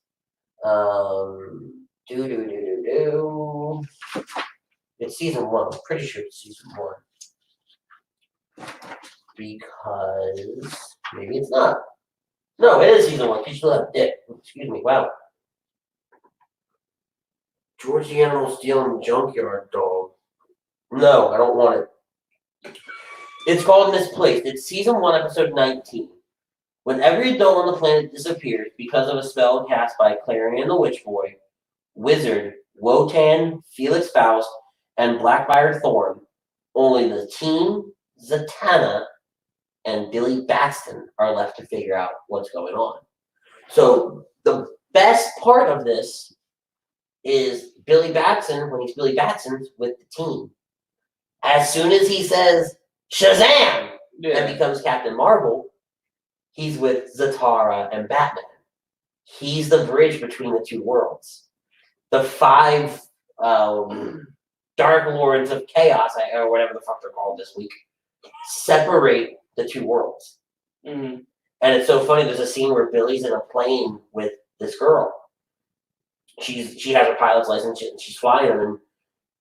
Speaker 1: it's season 1. I'm pretty sure it's season 1. Because maybe it's not. No, it is season 1. You still have Dick. Excuse me. Wow. George the Animal stealing junkyard dog. No, I don't want it. It's called Misplaced. It's season 1, episode 19. When every adult on the planet disappears because of a spell cast by Clarion the Witch Boy, Wizard, Wotan, Felix Faust, and Blackfire Thorn, only the team, Zatanna, and Billy Batson are left to figure out what's going on. So the best part of this is Billy Batson, when he's Billy Batson, with the team. As soon as he says Shazam and becomes Captain Marvel, he's with Zatara and Batman. He's the bridge between the two worlds. The 5 Dark Lords of Chaos, or whatever the fuck they're called this week, separate the two worlds.
Speaker 2: Mm-hmm.
Speaker 1: And it's so funny, there's a scene where Billy's in a plane with this girl. She has her pilot's license, and she's flying them, and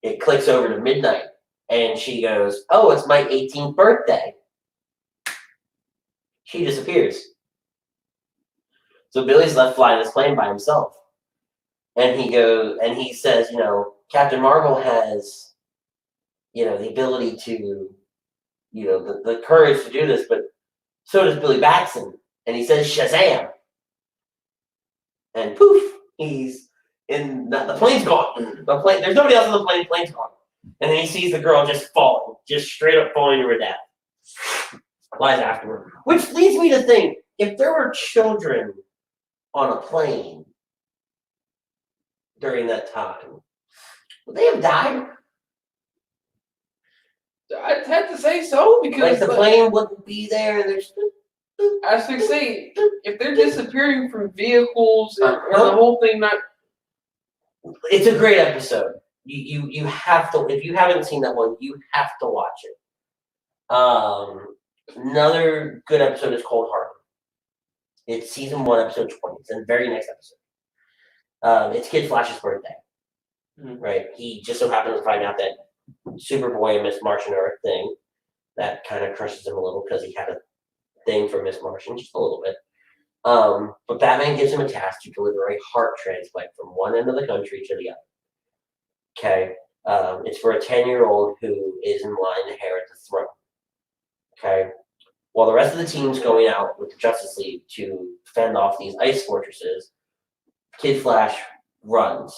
Speaker 1: it clicks over to midnight. And she goes, "Oh, it's my 18th birthday." She disappears. So Billy's left flying this plane by himself. And he says, Captain Marvel has, the ability to, the courage to do this, but so does Billy Batson. And he says, Shazam. And poof, he's the plane's gone. There's nobody else on the plane, the plane's gone. And then he sees the girl just falling, just straight up falling to her death. Flies after her. Which leads me to think, if there were children on a plane during that time, would they have died?
Speaker 2: I'd have to say so, because
Speaker 1: the plane wouldn't be there, and there's.
Speaker 2: I was going to say, if they're disappearing from vehicles and the whole thing,
Speaker 1: It's a great episode. You have to, if you haven't seen that one, you have to watch it. Another good episode is Cold Harbor. It's season 1, episode 20. It's in the very next episode. It's Kid Flash's birthday. Mm-hmm. Right? He just so happens to find out that Superboy and Miss Martian are a thing. That kind of crushes him a little because he had a thing for Miss Martian, just a little bit. But Batman gives him a task to deliver a heart transplant from one end of the country to the other. Okay. It's for a 10-year-old who is in line to inherit the throne. Okay? While the rest of the team's going out with the Justice League to fend off these ice fortresses, Kid Flash runs,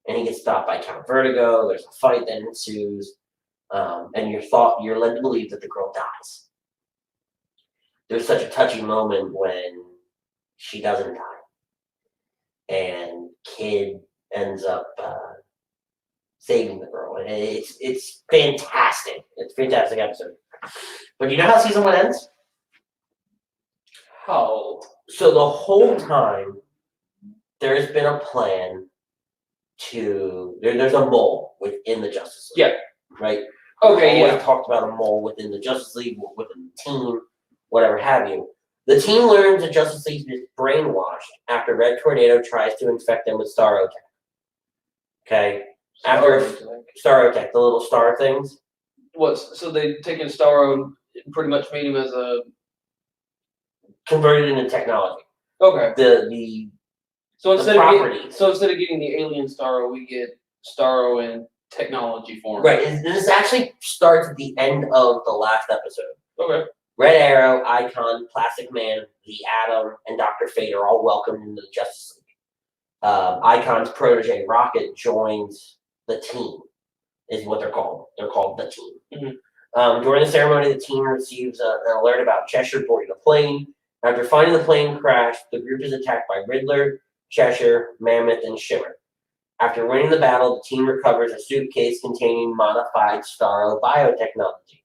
Speaker 1: and he gets stopped by Count Vertigo. There's a fight that ensues, and you're led to believe that the girl dies. There's such a touching moment when she doesn't die, and Kid ends up saving the girl, and it's fantastic. It's a fantastic episode. But you know how season 1 ends?
Speaker 2: How?
Speaker 1: So the whole time, there's been a plan there's a mole within the Justice League.
Speaker 2: Yeah.
Speaker 1: Right?
Speaker 2: Okay,
Speaker 1: Always talked about a mole within the Justice League, within the team, whatever have you. The team learns that Justice League is brainwashed after Red Tornado tries to infect them with Starotech. Okay? After Starotech, the little star things.
Speaker 2: So they've taken Starro and pretty much made him as a...
Speaker 1: Converted into technology.
Speaker 2: Okay.
Speaker 1: So instead
Speaker 2: of getting the alien Starro, we get Starro in technology form.
Speaker 1: Right, and this actually starts at the end of the last episode.
Speaker 2: Okay.
Speaker 1: Red Arrow, Icon, Plastic Man, the Atom, and Dr. Fate are all welcomed into the Justice League. Icon's protege, Rocket, joins the team, is what they're called. They're called the team.
Speaker 2: Mm-hmm.
Speaker 1: During the ceremony, the team receives an alert about Cheshire boarding a plane. After finding the plane crash, the group is attacked by Riddler, Cheshire, Mammoth, and Shimmer. After winning the battle, the team recovers a suitcase containing modified Starro biotechnology.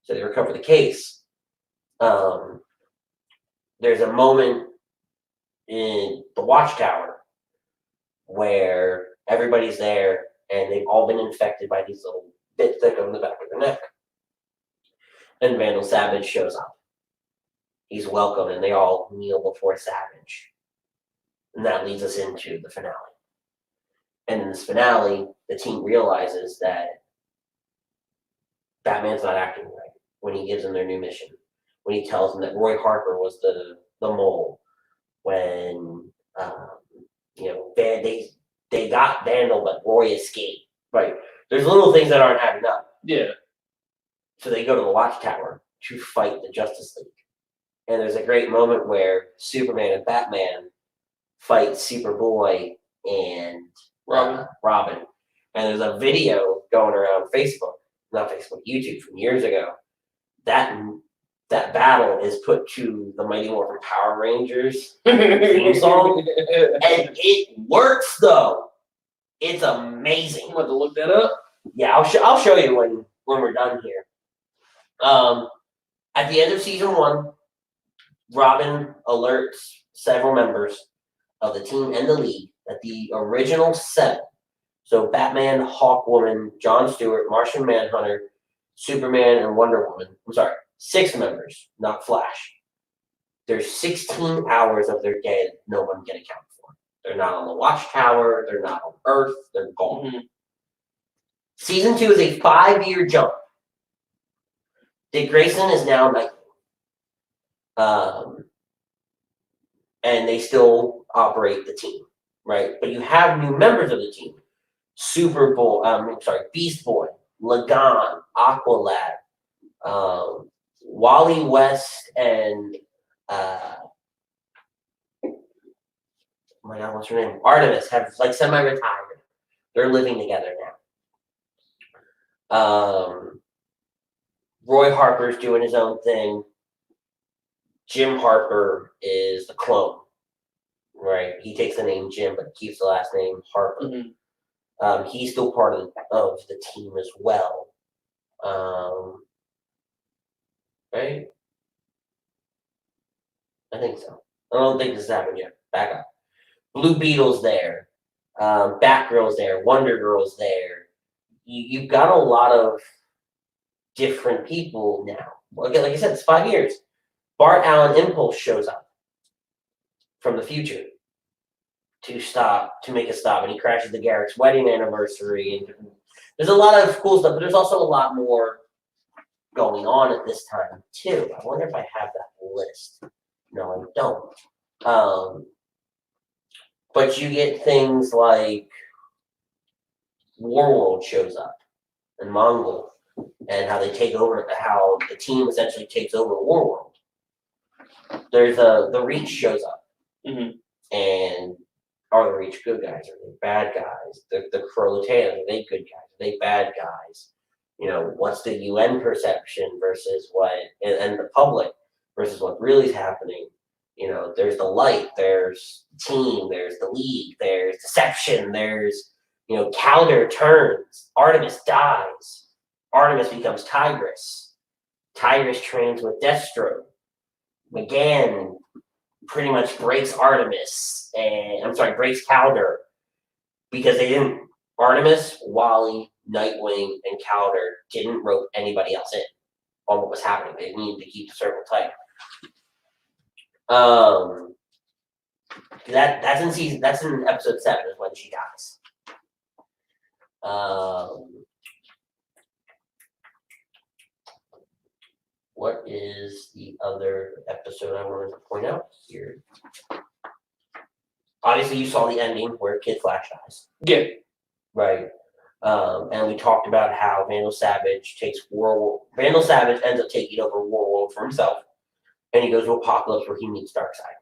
Speaker 1: So they recover the case. There's a moment in the Watchtower where everybody's there and they've all been infected by these little bits that go in the back of their neck. And Vandal Savage shows up. He's welcome, and they all kneel before Savage. And that leads us into the finale. And in this finale, the team realizes that Batman's not acting right when he gives them their new mission. When he tells them that Roy Harper was the mole. When they got Vandal, but Roy escaped. Right. There's little things that aren't adding up.
Speaker 2: Yeah.
Speaker 1: So they go to the Watchtower to fight the Justice League. And there's a great moment where Superman and Batman fight Superboy and Robin. And there's a video going around YouTube from years ago. That battle is put to the Mighty Morphin Power Rangers theme song. And it works, though. It's amazing.
Speaker 2: You want to look that up?
Speaker 1: Yeah, I'll show you when we're done here. At the end of season 1, Robin alerts several members of the team and the league that the original 7, so Batman, Hawkwoman, Jon Stewart, Martian Manhunter, Superman, and Wonder Woman, 6 members, not Flash. There's 16 hours of their day that no one can account for. They're not on the Watchtower, they're not on Earth, they're gone. Mm-hmm. Season 2 is a 5-year jump. Dick Grayson is now Nightwing. And they still operate the team, right? But you have new members of the team. Beast Boy, Lagan, Aqualad, Wally West, and what's her name? Artemis have semi-retired. They're living together now. Roy Harper's doing his own thing. Jim Harper is the clone, right? He takes the name Jim, but keeps the last name Harper. Mm-hmm. He's still part of the team as well. Right? I think so. I don't think this has happened yet. Back up. Blue Beetle's there. Batgirl's there. Wonder Girl's there. You've got a lot of different people now. Well, again, like I said, it's 5 years. Bart Allen Impulse shows up from the future to make a stop, and he crashes the Garrick's wedding anniversary. And there's a lot of cool stuff, but there's also a lot more going on at this time too. I wonder if I have that list. No, I don't. But you get things like Warworld shows up and Mongol, and how they take over, how the team essentially takes over Warworld. There's the Reach shows up, and are the Reach good guys? Are they bad guys? The Krolatan, are they good guys? Are they bad guys? You know, what's the UN perception versus what, and the public versus what really is happening? You know, there's the light, there's team, there's the league, there's deception, there's, you know, Calder turns, Artemis dies, Artemis becomes Tigress, Tigress trains with Destro, McGann pretty much breaks Artemis, breaks Calder, because they didn't, Artemis, Wally, Nightwing, and Calder didn't rope anybody else in on what was happening. They needed to keep the circle tight. That's in episode 7 is when she dies. What is the other episode I wanted to point out here? Obviously, you saw the ending where Kid Flash dies.
Speaker 2: Yeah.
Speaker 1: Right. And we talked about how Vandal Savage ends up taking over Warworld for himself, and he goes to Apocalypse where he meets Darkseid.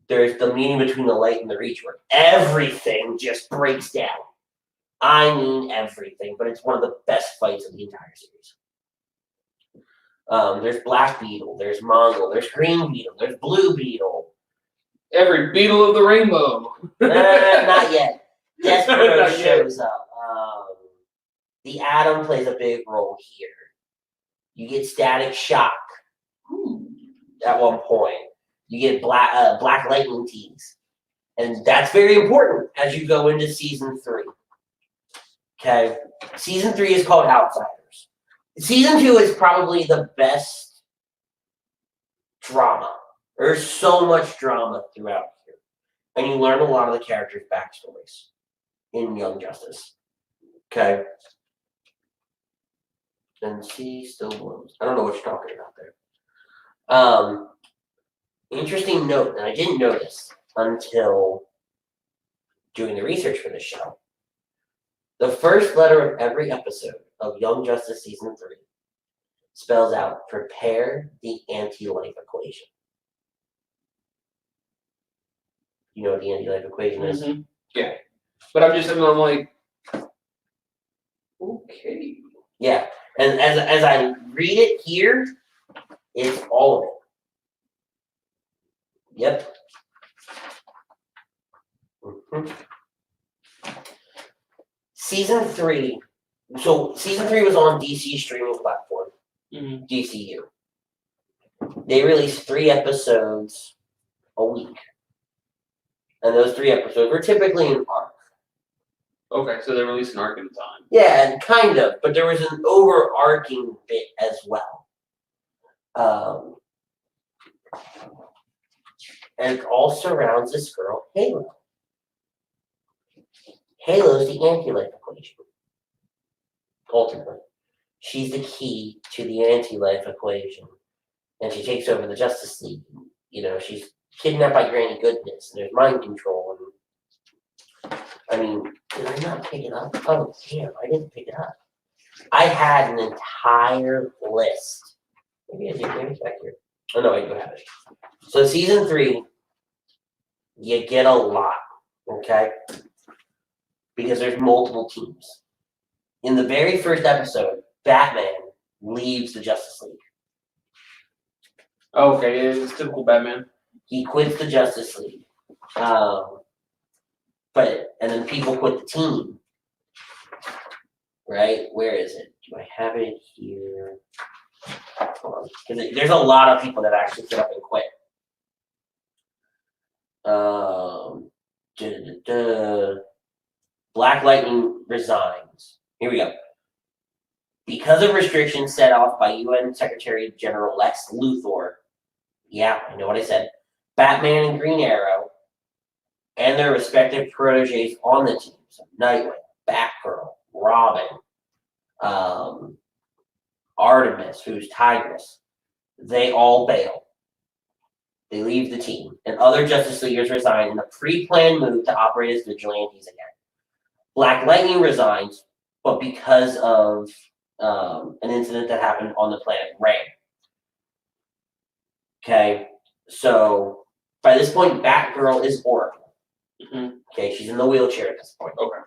Speaker 1: There's the meeting between the Light and the Reach where everything just breaks down. I mean everything, but it's one of the best fights of the entire series. There's Black Beetle, there's Mongol, there's Green Beetle, there's Blue Beetle.
Speaker 2: Every beetle of the rainbow.
Speaker 1: Not yet. Despero shows up. The Atom plays a big role here. You get Static Shock at one point. You get Black Lightning teams. And that's very important as you go into season 3. Okay? Season 3 is called Outsiders. Season 2 is probably the best drama. There's so much drama throughout here. And you learn a lot of the characters' backstories in Young Justice. Okay? And she still blooms. I don't know what you're talking about there. Interesting note, and I didn't notice until doing the research for this show. The first letter of every episode of Young Justice Season 3 spells out prepare the anti-life equation. You know what the anti-life equation is?
Speaker 2: Yeah. But I'm like, okay.
Speaker 1: Yeah. And as I read it here, it's all of it. Yep. Season 3. So Season 3 was on DC streaming platform, DCU. They released 3 episodes a week. And those 3 episodes were typically an arc.
Speaker 2: Okay, so they released an arc at a time.
Speaker 1: Yeah, kind of, but there was an overarching bit as well. And it all surrounds this girl, Halo. Halo's the anti-life equation. Ultimately. She's the key to the anti-life equation. And she takes over the Justice League. You know, she's kidnapped by Granny Goodness, and there's mind control. And I mean, did I not pick it up? Oh, damn, I didn't pick it up. I had an entire list. Maybe I did. Maybe it's back here. Oh, no, I do have it. So Season 3, you get a lot, okay? Because there's multiple teams. In the very first episode, Batman leaves the Justice League.
Speaker 2: Okay, yeah, it's typical Batman.
Speaker 1: He quits the Justice League. And then people quit the team. Right? Where is it? Do I have it here? Hold on. Because there's a lot of people that actually get up and quit. Black Lightning resigns. Here we go. Because of restrictions set off by UN Secretary General Lex Luthor, yeah, I know what I said, Batman and Green Arrow, and their respective proteges on the team, so Nightwing, Batgirl, Robin, Artemis, who's Tigress, they all bail. They leave the team, and other Justice Leaguers resign in a pre-planned move to operate as vigilantes again. Black Lightning resigns, but because of an incident that happened on the planet Ray. Okay, so by this point, Batgirl is Oracle.
Speaker 2: Mm-hmm.
Speaker 1: Okay, she's in the wheelchair at this point.
Speaker 2: Okay.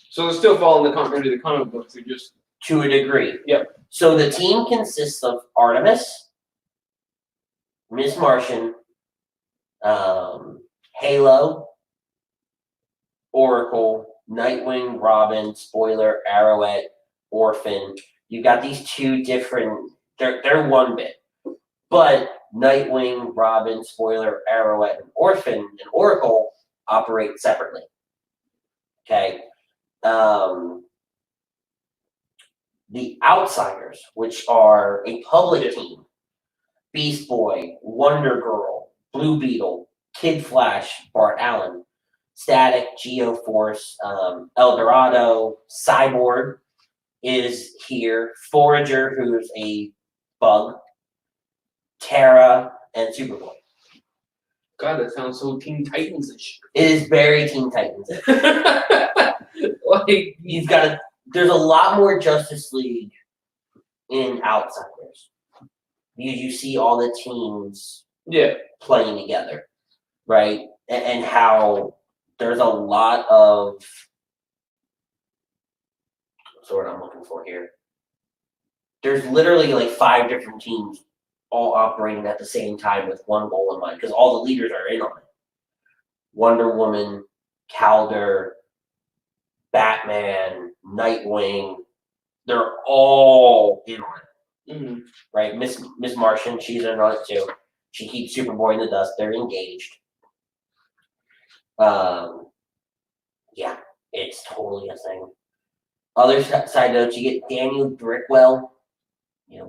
Speaker 2: So they're still following the continuity of the comic books. They're just
Speaker 1: To a degree.
Speaker 2: Yep.
Speaker 1: So the team consists of Artemis, Miss Martian, Halo, Oracle, Nightwing, Robin, Spoiler, Arrowette, Orphan. You've got these two different. They're one bit, but Nightwing, Robin, Spoiler, Arrowette, and Orphan and Oracle operate separately. Okay. The Outsiders, which are a public team, Beast Boy, Wonder Girl, Blue Beetle, Kid Flash, Bart Allen, Static, Geoforce, El Dorado, Cyborg is here, Forager, who's a bug, Terra, and Superboy.
Speaker 2: God, that sounds so Teen Titans-ish.
Speaker 1: It is very Teen Titans.
Speaker 2: Like,
Speaker 1: There's a lot more Justice League in Outsiders. You see all the teams playing together, right? And how there's a lot of what's the word I'm looking for here. There's literally like 5 different teams all operating at the same time with one goal in mind because all the leaders are in on it. Wonder Woman, Calder, Batman, Nightwing, they're all in on it.
Speaker 2: mm-hmm.
Speaker 1: Right? Miss Martian, she's in on it too. She keeps Superboy in the dust. They're engaged. Yeah, it's totally a thing. Other side notes, you get Daniel Brickwell,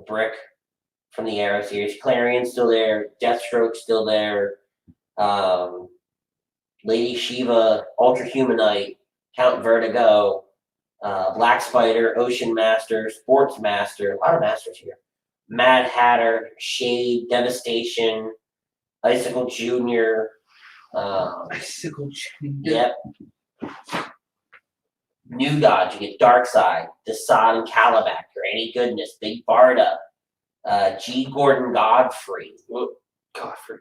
Speaker 1: Brick from the Arrow series. Clarion's still there. Deathstroke's still there. Lady Shiva, Ultra Humanite, Count Vertigo, Black Spider, Ocean Master, Sports Master, a lot of masters here. Mad Hatter, Shade, Devastation, Icicle Jr.
Speaker 2: Icicle Jr.
Speaker 1: Yep. New Gods, you get Darkseid, Desaad and Calabac, Granny Goodness, Big Barda, G. Gordon Godfrey.
Speaker 2: Well, Godfrey.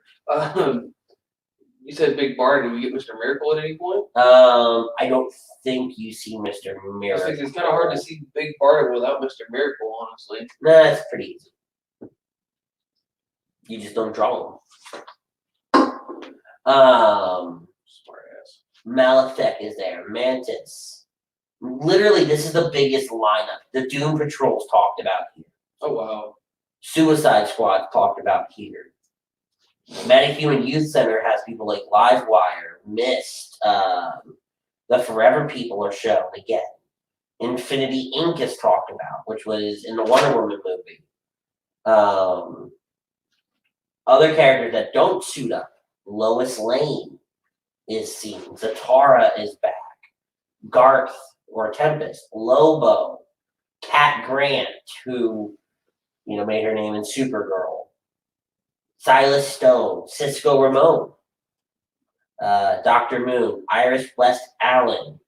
Speaker 2: You said Big Barda. Did we get Mr. Miracle at any point?
Speaker 1: I don't think you see Mr. Miracle.
Speaker 2: It's kind of hard to see Big Barda without Mr. Miracle, honestly.
Speaker 1: Nah, it's pretty easy. You just don't draw them.
Speaker 2: Smart ass.
Speaker 1: Malefic is there. Mantis. Literally, this is the biggest lineup. The Doom Patrol's talked about here.
Speaker 2: Oh, wow.
Speaker 1: Suicide Squad talked about here. Metahuman Youth Center has people like Livewire, Mist, the Forever People are shown again. Infinity Inc. is talked about, which was in the Wonder Woman movie. Other characters that don't suit up. Lois Lane is seen. Zatara is back. Garth or Tempest. Lobo. Cat Grant, who made her name in Supergirl. Silas Stone. Cisco Ramon. Dr. Moon. Iris West Allen.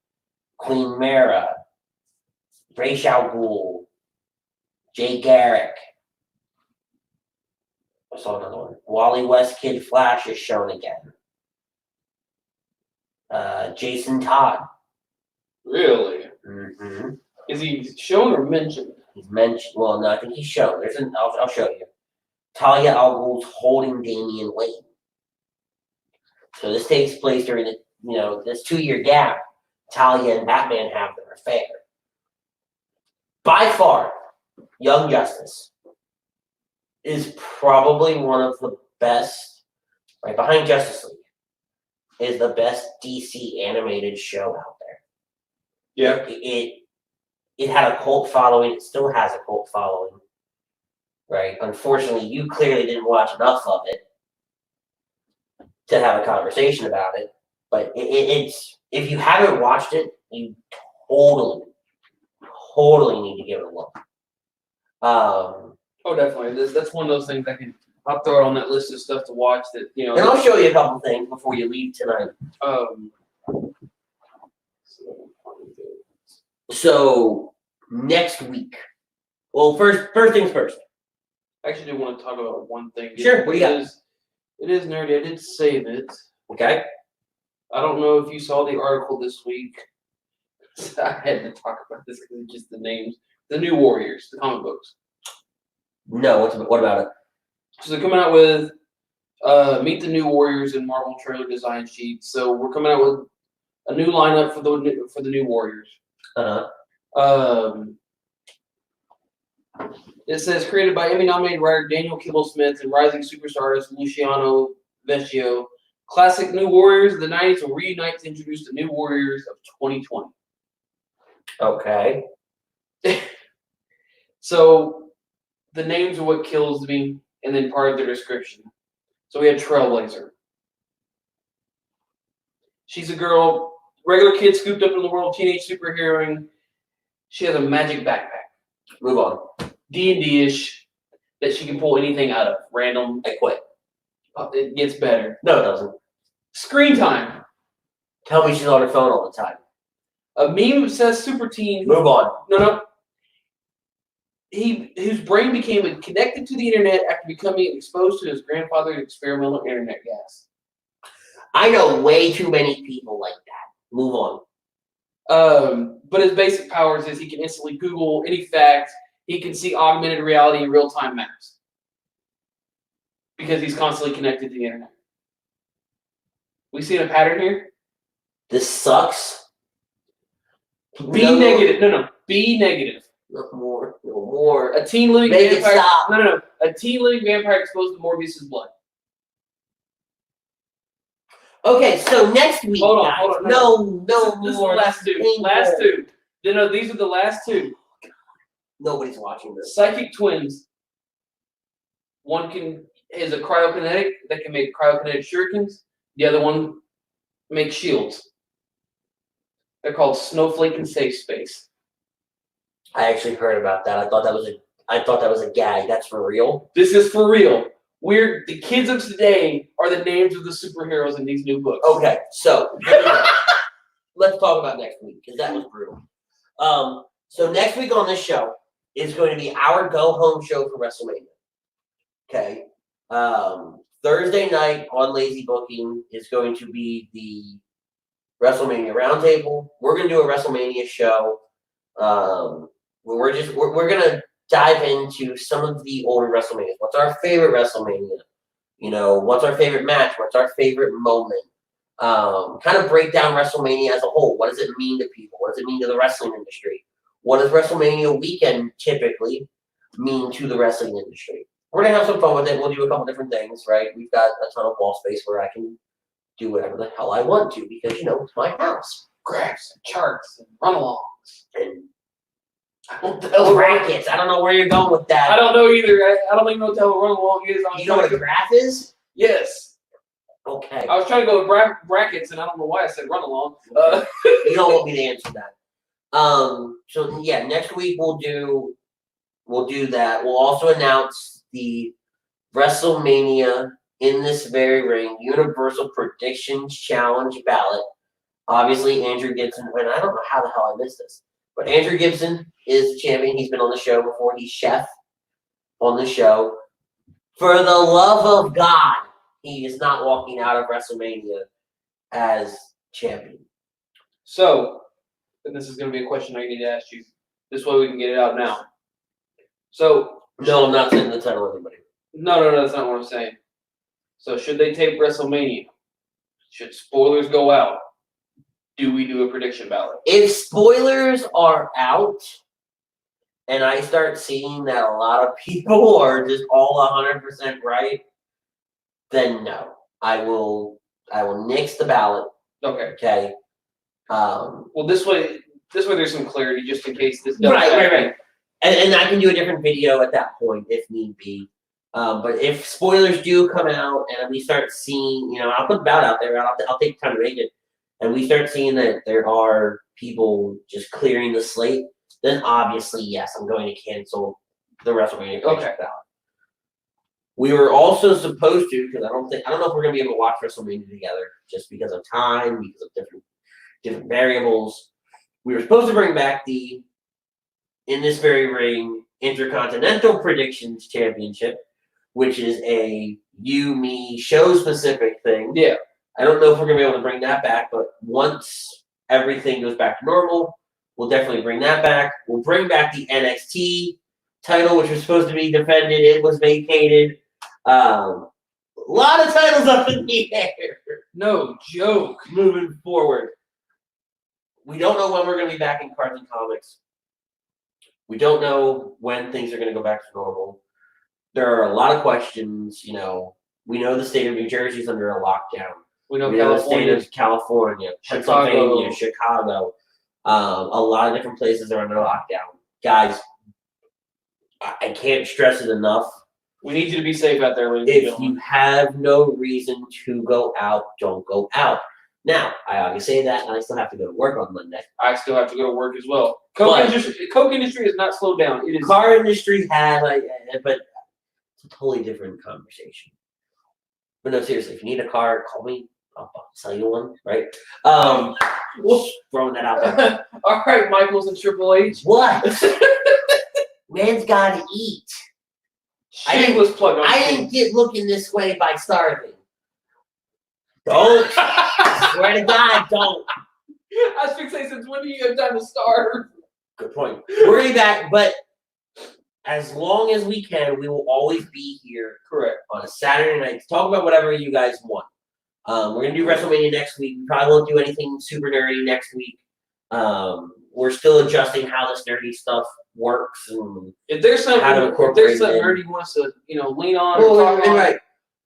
Speaker 1: Queen Mara. Ra's al Ghul. Jay Garrick. I saw another one. Wally West Kid Flash is shown again. Jason Todd.
Speaker 2: Really?
Speaker 1: Mm-hmm.
Speaker 2: Is he shown or mentioned?
Speaker 1: He's mentioned. Well, no, I think he's shown. I'll show you. Talia al Ghul's holding Damian Wayne. So this takes place during this 2-year gap. Talia and Batman have their affair. By far, Young Justice is probably one of the best, right behind Justice League, is the best DC animated show out there.
Speaker 2: Yeah.
Speaker 1: It had a cult following. It still has a cult following, right? Unfortunately, you clearly didn't watch enough of it to have a conversation about it. But it's if you haven't watched it, you totally need to give it a look.
Speaker 2: Oh, definitely. That's one of those things I can I'll throw it on that list of stuff to watch. That
Speaker 1: And I'll show you a couple things before you leave tonight. So next week. Well, first things first.
Speaker 2: I actually do want to talk about one thing.
Speaker 1: Sure. What do you got?
Speaker 2: It is nerdy. I did save it.
Speaker 1: Okay.
Speaker 2: I don't know if you saw the article this week. I had to talk about this because it's just the names. The New Warriors, the comic books.
Speaker 1: No. What about it?
Speaker 2: So they're coming out with Meet the New Warriors and Marvel trailer design sheets. So we're coming out with a new lineup for the New Warriors. It says created by Emmy-nominated writer Daniel Kibble-Smith and rising superstars Luciano Vecchio. Classic New Warriors of the 90s will reunite to introduce the New Warriors of 2020.
Speaker 1: Okay.
Speaker 2: So the names are what kills me, and then part of the description. So we had Trailblazer. She's a girl, regular kid scooped up in the world, teenage superheroine. She has a magic backpack.
Speaker 1: Move on.
Speaker 2: D&D-ish that she can pull anything out of. Random.
Speaker 1: I quit.
Speaker 2: It gets better.
Speaker 1: No, it doesn't.
Speaker 2: Screen time.
Speaker 1: Tell me she's on her phone all the time.
Speaker 2: A meme-obsessed super teen.
Speaker 1: Move on.
Speaker 2: No. Whose brain became connected to the internet after becoming exposed to his grandfather's experimental internet gas.
Speaker 1: I know way too many people like that. Move on.
Speaker 2: But his basic powers is he can instantly Google any fact. He can see augmented reality and real-time maps. Because he's constantly connected to the internet. We see a pattern here?
Speaker 1: This sucks.
Speaker 2: Be negative. No. Be negative.
Speaker 1: No more.
Speaker 2: A teen living
Speaker 1: Make
Speaker 2: vampire.
Speaker 1: it stop.
Speaker 2: No. A teen living vampire exposed to Morbius's blood.
Speaker 1: Okay, so next week.
Speaker 2: Hold on.
Speaker 1: No
Speaker 2: This is the
Speaker 1: more.
Speaker 2: last two. Last two. No, these are the last two.
Speaker 1: Nobody's watching this.
Speaker 2: Psychic twins. One is a cryokinetic that can make cryokinetic shurikens. The other one makes shields. They're called Snowflake and Safe Space.
Speaker 1: I actually heard about that. I thought that was a gag. That's for real.
Speaker 2: This is for real. The kids of today are the names of the superheroes in these new books.
Speaker 1: Okay, so let's talk about next week because that was brutal. So next week on this show is going to be our go-home show for WrestleMania. Okay. Thursday night on Lazy Booking is going to be the WrestleMania Roundtable. We're going to do a WrestleMania show. We're going to dive into some of the older WrestleManias. What's our favorite WrestleMania? What's our favorite match? What's our favorite moment? Kind of break down WrestleMania as a whole. What does it mean to people? What does it mean to the wrestling industry? What does WrestleMania weekend typically mean to the wrestling industry? We're going to have some fun with it. We'll do a couple different things, right? We've got a ton of wall space where I can do whatever the hell I want to because, it's my house.
Speaker 2: Graphs and charts and run-alongs.
Speaker 1: And brackets. I don't know where you're going with that.
Speaker 2: I don't know either. I don't even know what the hell a run-along is.
Speaker 1: You know what a graph is?
Speaker 2: Yes.
Speaker 1: Okay.
Speaker 2: I was trying to go with brackets, and I don't know why I said run-along.
Speaker 1: You don't want me to answer that. So yeah, next week we'll do that. We'll also announce the WrestleMania in this very ring Universal Predictions Challenge ballot. Obviously, Andrew Gibson, and I don't know how the hell I missed this, but Andrew Gibson is the champion. He's been on the show before. He's chef on the show. For the love of God, he is not walking out of WrestleMania as champion.
Speaker 2: So, and this is going to be a question I need to ask you. This way we can get it out now. So,
Speaker 1: no, I'm not saying the title of anybody.
Speaker 2: No, that's not what I'm saying. So, should they tape WrestleMania? Should spoilers go out? Do we do a prediction ballot?
Speaker 1: If spoilers are out, and I start seeing that a lot of people are just all 100% right, then no. I will nix the ballot.
Speaker 2: Okay.
Speaker 1: Okay.
Speaker 2: Well, this way there's some clarity just in case this doesn't
Speaker 1: right. And I can do a different video at that point if need be. But if spoilers do come out and we start seeing, I'll put the ballot out there. I'll take time to make it. And we start seeing that there are people just clearing the slate, then obviously, yes, I'm going to cancel the WrestleMania ballot. We were also supposed to, because I don't know if we're gonna be able to watch WrestleMania together, just because of time, because of different variables. We were supposed to bring back the In This Very Ring Intercontinental Predictions Championship, which is a you, me, show specific thing.
Speaker 2: Yeah.
Speaker 1: I don't know if we're gonna be able to bring that back, but once everything goes back to normal, we'll definitely bring that back. We'll bring back the NXT title, which was supposed to be defended. It was vacated. A lot of titles up in the air.
Speaker 2: No joke.
Speaker 1: Moving forward. We don't know when we're going to be back in cards and comics. We don't know when things are going to go back to normal. There are a lot of questions. We know the state of New Jersey is under a lockdown.
Speaker 2: We know
Speaker 1: the state of California, Pennsylvania, Chicago. A lot of different places are under lockdown. Guys, I can't stress it enough.
Speaker 2: We need you to be safe out there.
Speaker 1: If you have no reason to go out, don't go out. Now, I always say that, and I still have to go to work on Monday.
Speaker 2: I still have to go to work as well. Coke industry has not slowed down. It is.
Speaker 1: Car industry has, but it's a totally different conversation. But no, seriously, if you need a car, call me. I'll sell you one, right? Just throwing that out there.
Speaker 2: All right, Michaels and Triple H.
Speaker 1: What? Man's got to eat.
Speaker 2: Shameless plug.
Speaker 1: I didn't get looking this way by starving. Don't. I swear to God, don't.
Speaker 2: I was going to say, since when do you have time to starve?
Speaker 1: Good point. We're going to be back, but as long as we can, we will always be here.
Speaker 2: Correct.
Speaker 1: On a Saturday night to talk about whatever you guys want. We're going to do WrestleMania next week. We probably won't do anything super nerdy next week. We're still adjusting how this nerdy stuff works. And
Speaker 2: if there's something nerdy wants to, lean on or talk on.
Speaker 1: Right.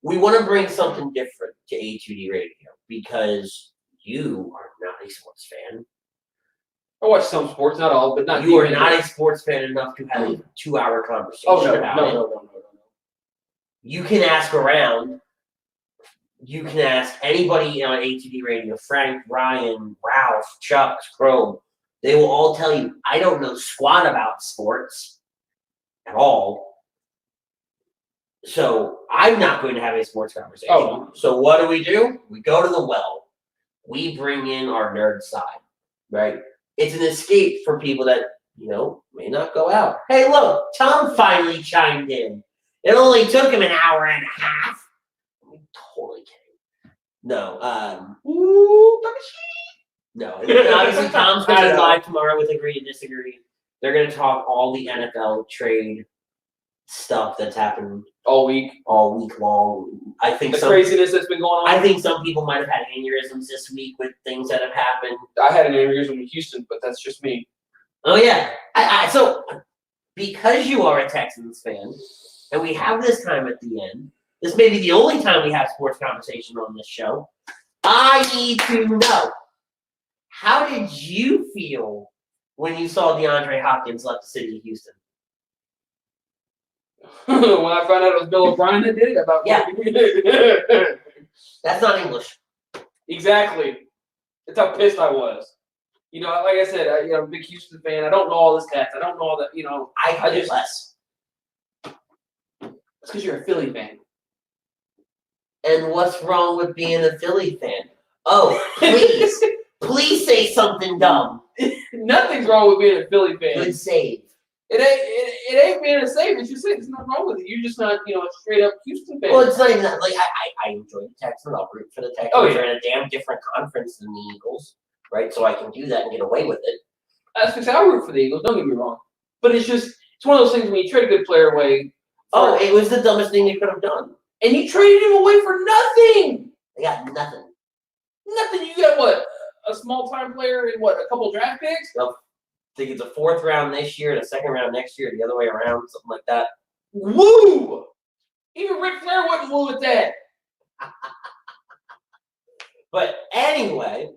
Speaker 1: We want to bring something different to A2D Radio because you are not a sports fan.
Speaker 2: I watch some sports, not all, but not.
Speaker 1: You are not a sports fan enough to have a 2-hour conversation about it.
Speaker 2: No.
Speaker 1: You can ask around. You can ask anybody on A2D Radio, Frank, Ryan, Ralph, Chuck, Crow. They will all tell you, I don't know squat about sports at all. So I'm not going to have a sports conversation.
Speaker 2: Oh.
Speaker 1: So what do? We go to the well. We bring in our nerd side, right? It's an escape for people that, may not go out. Hey, look, Tom finally chimed in. It only took him an hour and a half. I'm totally kidding. No. No. Obviously, Tom's going to be live tomorrow with Agree to Disagree. They're going to talk all the NFL trade stuff that's happened all week long. I think
Speaker 2: craziness that's been going on.
Speaker 1: I think some people might have had aneurysms this week with things that have happened.
Speaker 2: I had an aneurysm in Houston, but that's just me.
Speaker 1: Oh yeah. So because you are a Texans fan, and we have this time at the end, this may be the only time we have sports conversation on this show. I need to know, how did you feel when you saw DeAndre Hopkins left the city of Houston?
Speaker 2: When I found out it was Bill O'Brien that did it,
Speaker 1: That's not English.
Speaker 2: Exactly. That's how pissed I was. Like I said, I'm a big Houston fan. I don't know all this cats. I don't know all that.
Speaker 1: I just less.
Speaker 2: That's because you're a Philly fan.
Speaker 1: And what's wrong with being a Philly fan? Oh, please, please say something dumb.
Speaker 2: Nothing's wrong with being a Philly fan.
Speaker 1: Good save.
Speaker 2: It ain't being a save. It's just there's nothing wrong with it. You're just not, a straight up Houston fan.
Speaker 1: Well, it's not even that. Like I enjoy the Texans. I'll root for the Texans.
Speaker 2: Oh, yeah.
Speaker 1: They're in a damn different conference than the Eagles, right? So I can do that and get away with it.
Speaker 2: That's because I root for the Eagles. Don't get me wrong, but it's one of those things when you trade a good player away.
Speaker 1: Oh, it was the dumbest thing you could have done.
Speaker 2: And you traded him away for nothing.
Speaker 1: They got nothing.
Speaker 2: Nothing. You got what? A small time player and what? A couple draft picks.
Speaker 1: Well, I think it's a 4th round this year and a 2nd round next year, the other way around, something like that.
Speaker 2: Woo! Even Ric Flair wouldn't woo with that.
Speaker 1: But anyway,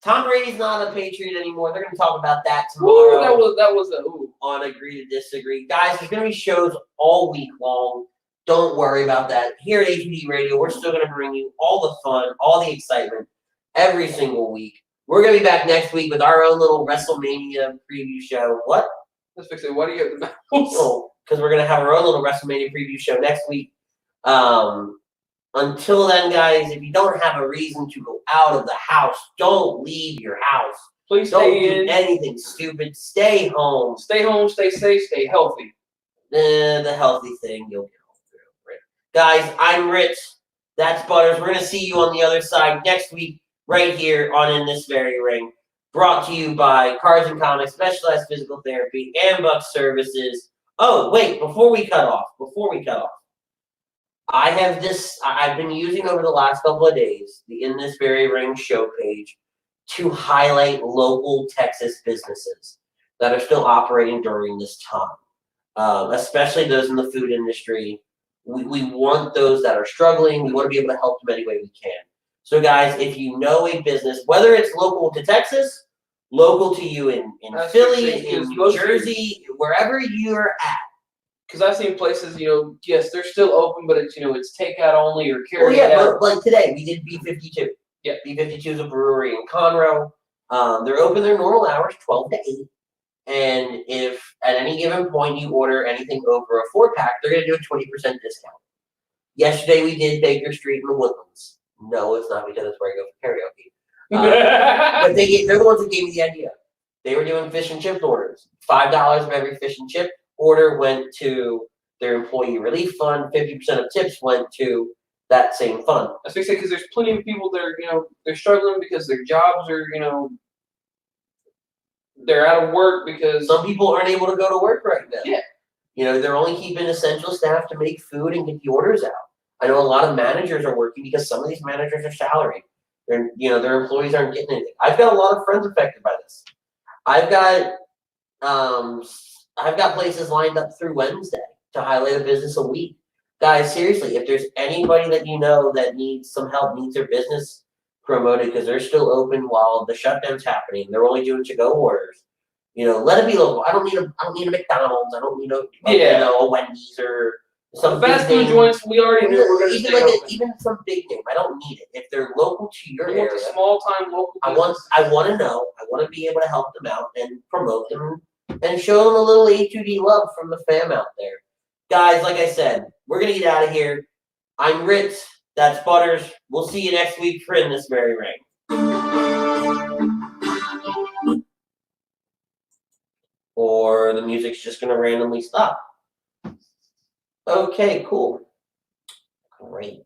Speaker 1: Tom Brady's not a Patriot anymore. They're going to talk about that tomorrow.
Speaker 2: Ooh, that was a ooh.
Speaker 1: On Agree to Disagree. Guys, there's going to be shows all week long. Don't worry about that. Here at ATD Radio, we're still going to bring you all the fun, all the excitement every single week. We're going to be back next week with our own little WrestleMania preview show. What?
Speaker 2: Let's fix it. Why do you have the mouse?
Speaker 1: Oh, because we're going to have our own little WrestleMania preview show next week. Until then, guys, if you don't have a reason to go out of the house, don't leave your house.
Speaker 2: Please
Speaker 1: Don't
Speaker 2: stay
Speaker 1: do
Speaker 2: in.
Speaker 1: anything stupid. Stay home.
Speaker 2: Stay home, stay safe, stay healthy.
Speaker 1: The healthy thing, you'll get over it. Guys, I'm Ritz. That's Butters. We're going to see you on the other side next week, right here on In This Very Ring. Brought to you by Cards and Comics, Specialized Physical Therapy, and Buck Services. Oh, wait, before we cut off, I have this, I've been using over the last couple of days, the In This Very Ring show page to highlight local Texas businesses that are still operating during this time, especially those in the food industry. We want those that are struggling. We want to be able to help them any way we can. So, guys, if you know a business, whether it's local to Texas, local to you in Philly, in New Jersey, wherever you're at.
Speaker 2: Because I've seen places, yes, they're still open, but it's, it's takeout only or carry
Speaker 1: Well, yeah,
Speaker 2: out.
Speaker 1: but like today, we did B52.
Speaker 2: Yeah.
Speaker 1: B52 is a brewery in Conroe. They're open their normal hours, 12 to 8. And if at any given point you order anything over a 4-pack, they're going to do a 20% discount. Yesterday we did Baker Street in the Woodlands. No, it's not because it's where I go for karaoke. But they're the ones that gave me the idea. They were doing fish and chip orders. $5 of every fish and chip order went to their employee relief fund. 50% of tips went to that same fund.
Speaker 2: That's what I say, because there's plenty of people that are, they're struggling because their jobs are, they're out of work because
Speaker 1: some people aren't able to go to work right now.
Speaker 2: Yeah.
Speaker 1: They're only keeping essential staff to make food and get the orders out. I know a lot of managers are working because some of these managers are salaried. Their employees aren't getting anything. I've got a lot of friends affected by this. I've got places lined up through Wednesday to highlight a business a week. Guys, seriously, if there's anybody that you know that needs some help, needs their business promoted because they're still open while the shutdown's happening, they're only doing to-go orders. Let it be local. I don't need a McDonald's. I don't need a Wendy's or some
Speaker 2: fast food joints. We already knew we're going to stay open.
Speaker 1: Even some big name. I don't need it. If they're local to your area,
Speaker 2: the small time local.
Speaker 1: I want to know. I want to be able to help them out and promote them and show them a little A2D love from the fam out there. Guys, like I said, we're gonna get out of here. I'm Ritz. That's Butters. We'll see you next week for In This Very Ring. Or the music's just gonna randomly stop. Okay, cool. Great.